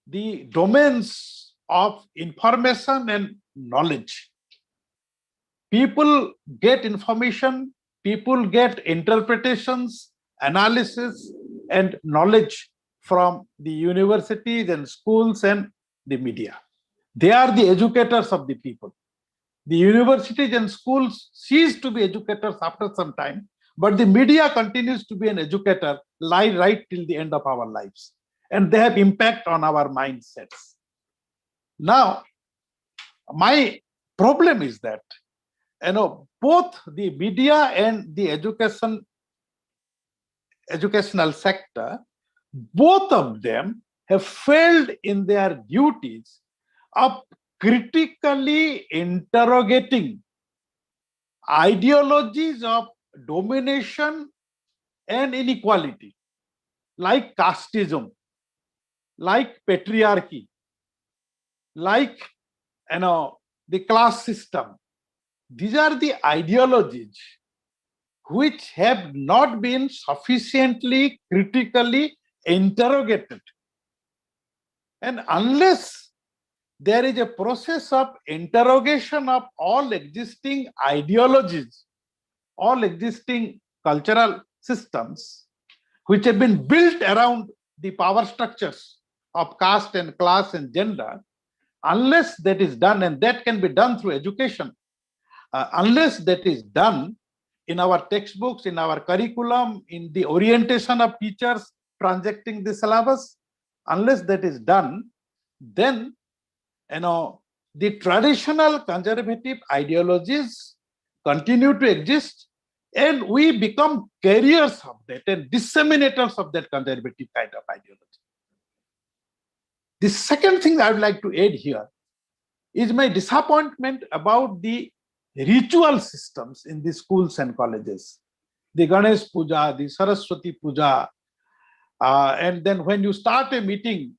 D: the domains of information and knowledge. People get information, people get interpretations, analysis, and knowledge from the universities and schools and the media. They are the educators of the people. The universities and schools cease to be educators after some time, but the media continues to be an educator right till the end of our lives. And they have impact on our mindsets. Now, my problem is that, both the media and the educational sector, both of them have failed in their duties of critically interrogating ideologies of domination and inequality, like casteism, like patriarchy, like the class system. These are the ideologies which have not been sufficiently critically interrogated. And unless there is a process of interrogation of all existing ideologies, all existing cultural systems, which have been built around the power structures of caste and class and gender, unless that is done, and that can be done through education, unless that is done in our textbooks, in our curriculum, in the orientation of teachers transacting the syllabus, unless that is done, then the traditional conservative ideologies continue to exist, and we become carriers of that and disseminators of that conservative kind of ideology. The second thing I would like to add here is my disappointment about the ritual systems in the schools and colleges. The Ganesh Puja, the Saraswati Puja, and then when you start a meeting,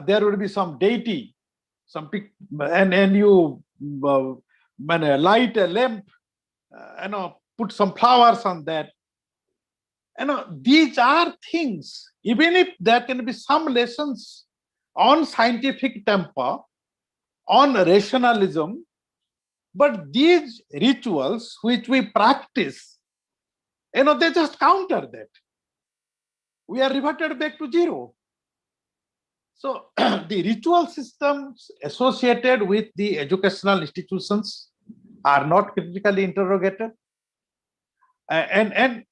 D: there will be some deity, and you light a lamp, put some flowers on that. These are things, even if there can be some lessons on scientific temper, on rationalism, but these rituals which we practice, they just counter that. We are reverted back to zero. So the ritual systems associated with the educational institutions are not critically interrogated. And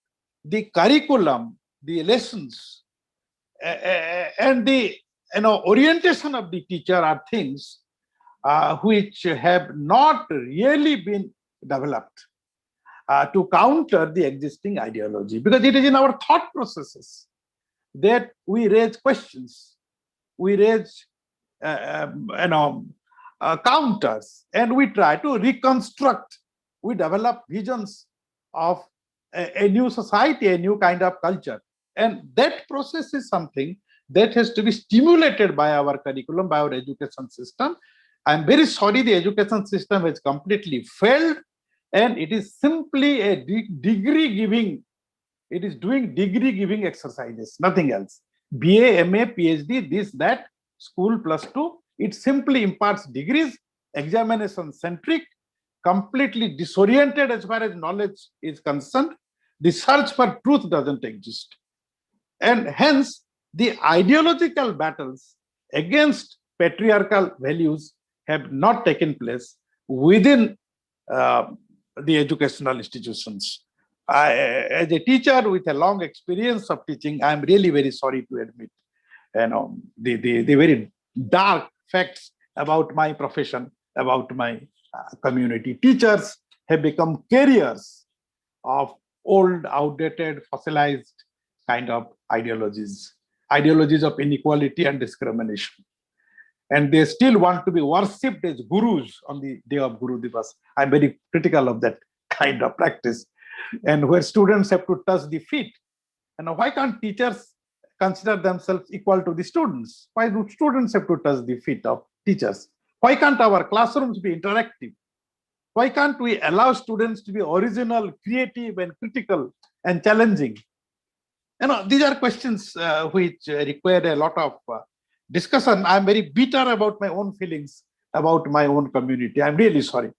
D: the curriculum, the lessons, and the orientation of the teacher are things which have not really been developed to counter the existing ideology, because it is in our thought processes that we raise questions, we raise counters, and we try to reconstruct, we develop visions of a new society, a new kind of culture. And that process is something that has to be stimulated by our curriculum, by our education system. I'm very sorry the education system has completely failed, and it is simply a degree giving. It is doing degree giving exercises, nothing else. BA, MA, PhD, this, that, school +2. It simply imparts degrees, examination centric, completely disoriented as far as knowledge is concerned. The search for truth doesn't exist. And hence, the ideological battles against patriarchal values have not taken place within the educational institutions. As a teacher with a long experience of teaching, I'm really very sorry to admit, the very dark facts about my profession, about my community. Teachers have become carriers of old, outdated, fossilized kind of ideologies of inequality and discrimination. And they still want to be worshipped as gurus on the day of Guru Divas. I'm very critical of that kind of practice. And where students have to touch the feet. And why can't teachers consider themselves equal to the students? Why do students have to touch the feet of teachers? Why can't our classrooms be interactive? Why can't we allow students to be original, creative, and critical and challenging? These are questions which require a lot of discussion. I'm very bitter about my own feelings about my own community. I'm really sorry.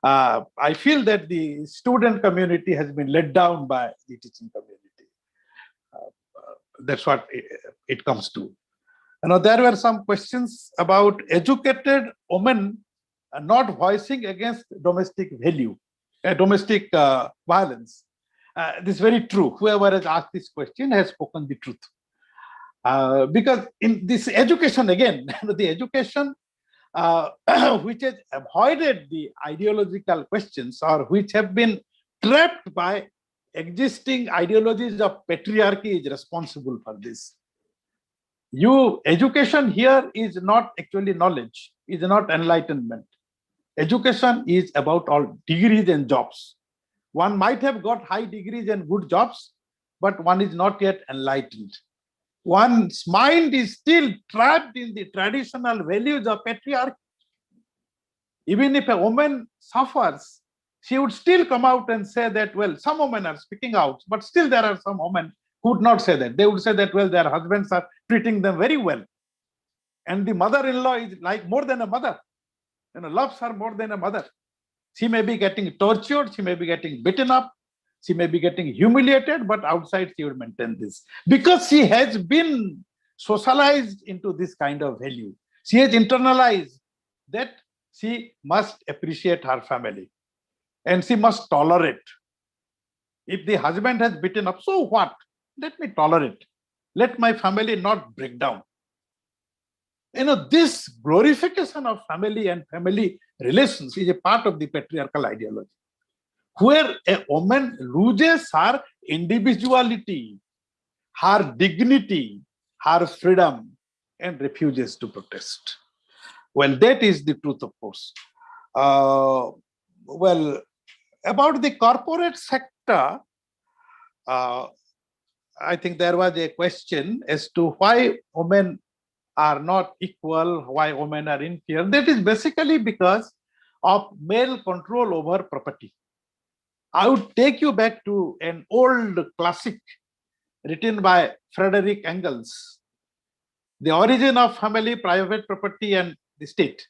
D: I feel that the student community has been let down by the teaching community. That's what it comes to. There were some questions about educated women not voicing against domestic domestic violence. This is very true. Whoever has asked this question has spoken the truth. Because in this education, again, the education which has avoided the ideological questions or which have been trapped by existing ideologies of patriarchy is responsible for this. Education here is not actually knowledge, is not enlightenment. Education is about all degrees and jobs. One might have got high degrees and good jobs, but one is not yet enlightened. One's mind is still trapped in the traditional values of patriarchy. Even if a woman suffers, she would still come out and say that, well, some women are speaking out, but still there are some women who would not say that. They would say that, well, their husbands are treating them very well. And the mother-in-law is like more than a mother. Loves her more than a mother. She may be getting tortured, she may be getting beaten up, she may be getting humiliated, but outside she would maintain this. Because she has been socialized into this kind of value. She has internalized that she must appreciate her family and she must tolerate. If the husband has beaten up, so what? Let me tolerate. Let my family not break down. This glorification of family and family relations is a part of the patriarchal ideology, where a woman loses her individuality, her dignity, her freedom, and refuses to protest. Well, that is the truth, of course. Well, about the corporate sector, I think there was a question as to why women are not equal, why women are inferior. That is basically because of male control over property. I would take you back to an old classic written by Frederick Engels, The Origin of Family, Private Property and the State.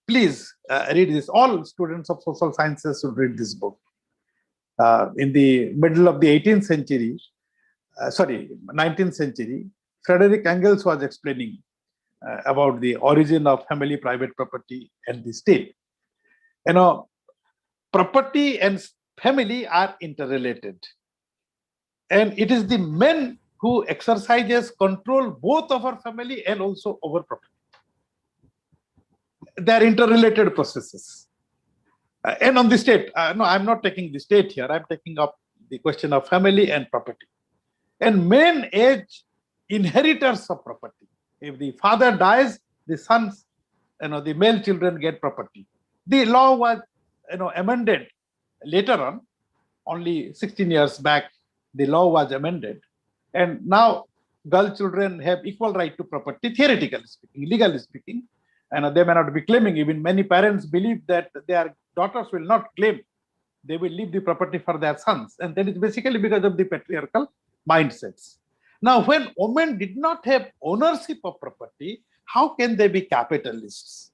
D: Please read this. All students of social sciences should read this book. In the middle of the 18th century, 19th century, Frederick Engels was explaining about the origin of family, private property and the state. You know, property and family are interrelated. And it is the men who exercises control both over family and also over property. They are interrelated processes. And on the state, no, I'm not taking the state here. I'm taking up the question of family and property. And men age inheritors of property. If the father dies, the sons, the male children get property. The law was, amended later on. Only 16 years back, the law was amended. And now girl children have equal right to property, theoretically speaking, legally speaking. And they may not be claiming. Even many parents believe that their daughters will not claim. They will leave the property for their sons. And that is basically because of the patriarchal mindsets. Now, when women did not have ownership of property, how can they be capitalists?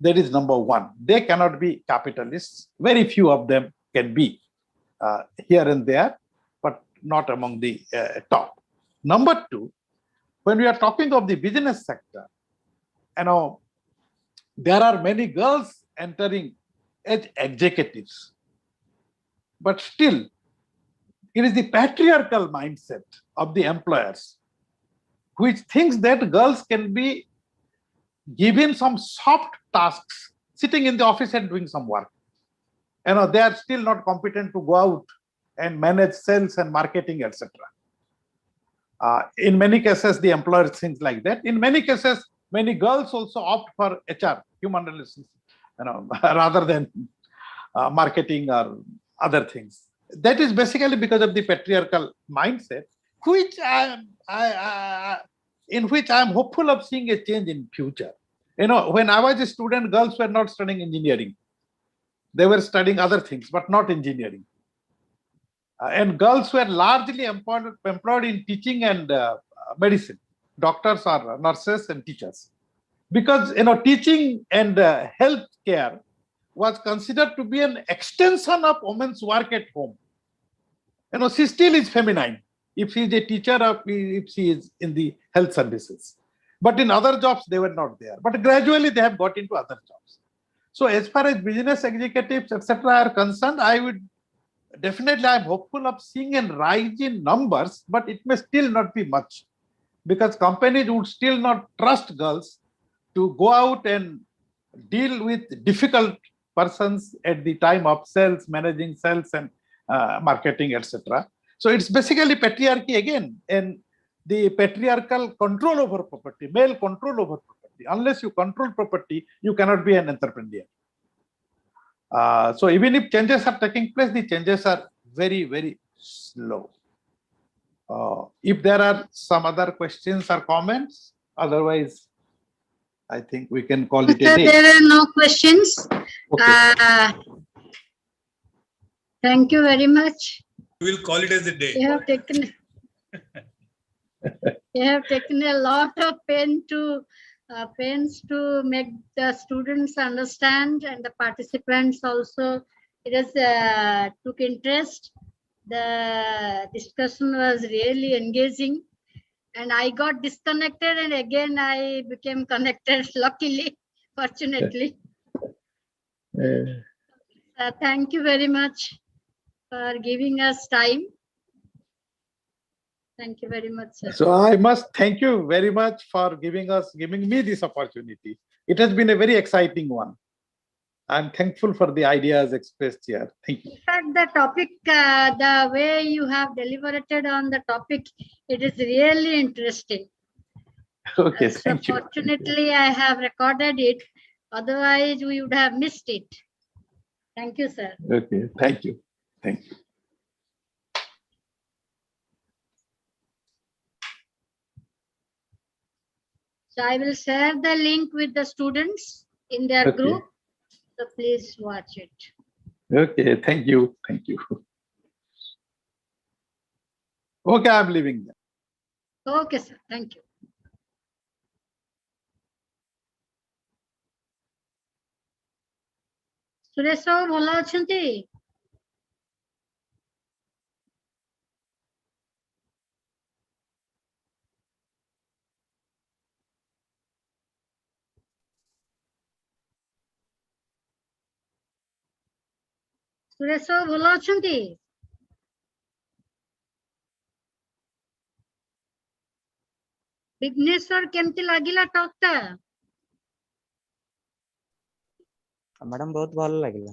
D: That is number one. They cannot be capitalists. Very few of them can be here and there, but not among the top. Number two, when we are talking of the business sector, there are many girls entering as executives, but still, it is the patriarchal mindset of the employers, which thinks that girls can be given some soft tasks, sitting in the office and doing some work. They are still not competent to go out and manage sales and marketing, etc. In many cases, the employer thinks like that. In many cases, many girls also opt for HR, human relations, rather than marketing or other things. That is basically because of the patriarchal mindset, which in which I am hopeful of seeing a change in future. When I was a student, girls were not studying engineering. They were studying other things, but not engineering. And girls were largely employed in teaching and medicine, doctors or nurses and teachers. Because, teaching and health care was considered to be an extension of women's work at home. She still is feminine if she is a teacher or if she is in the health services. But in other jobs, they were not there. But gradually, they have got into other jobs. So as far as business executives, etc. are concerned, I'm hopeful of seeing a rise in numbers, but it may still not be much because companies would still not trust girls to go out and deal with difficult persons at the time of sales, managing sales and marketing, etc. So it's basically patriarchy again, and the patriarchal control over property, male control over property. Unless you control property, you cannot be an entrepreneur. So even if changes are taking place, the changes are very, very slow. If there are some other questions or comments, otherwise, I think we can call it a day.
A: There are no questions.
D: Okay.
A: Thank you very much.
F: We will call it as a day.
A: You have taken a lot of pains to make the students understand, and the participants also. It has took interest. The discussion was really engaging, and I got disconnected, and again I became connected. Luckily, fortunately. Thank you very much for giving us time. Thank you very much, sir.
D: So I must thank you very much for giving me this opportunity. It has been a very exciting one. I'm thankful for the ideas expressed here. Thank you.
A: In fact, the topic, the way you have deliberated on the topic, it is really interesting.
D: Okay,
A: So
D: thank you.
A: fortunately, I have recorded it. Otherwise, we would have missed it. Thank you, sir.
D: Okay, thank you. Thank you.
A: So I will share the link with the students in their
D: Okay.
A: group. So please watch it.
D: Okay, thank you. Thank you. Okay, I'm leaving then.
A: Okay, sir. Thank you. Suresh ବାବୁ ଭଲ ଅଛନ୍ତି? ସୁରେଶ ବାବୁ ଭଲ ଅଛନ୍ତି? ବିଘ୍ନେଶ୍ୱର କେମିତି ଲାଗିଲା talk ଟା?
H: Madam ବହୁତ ଭଲ ଲାଗିଲା।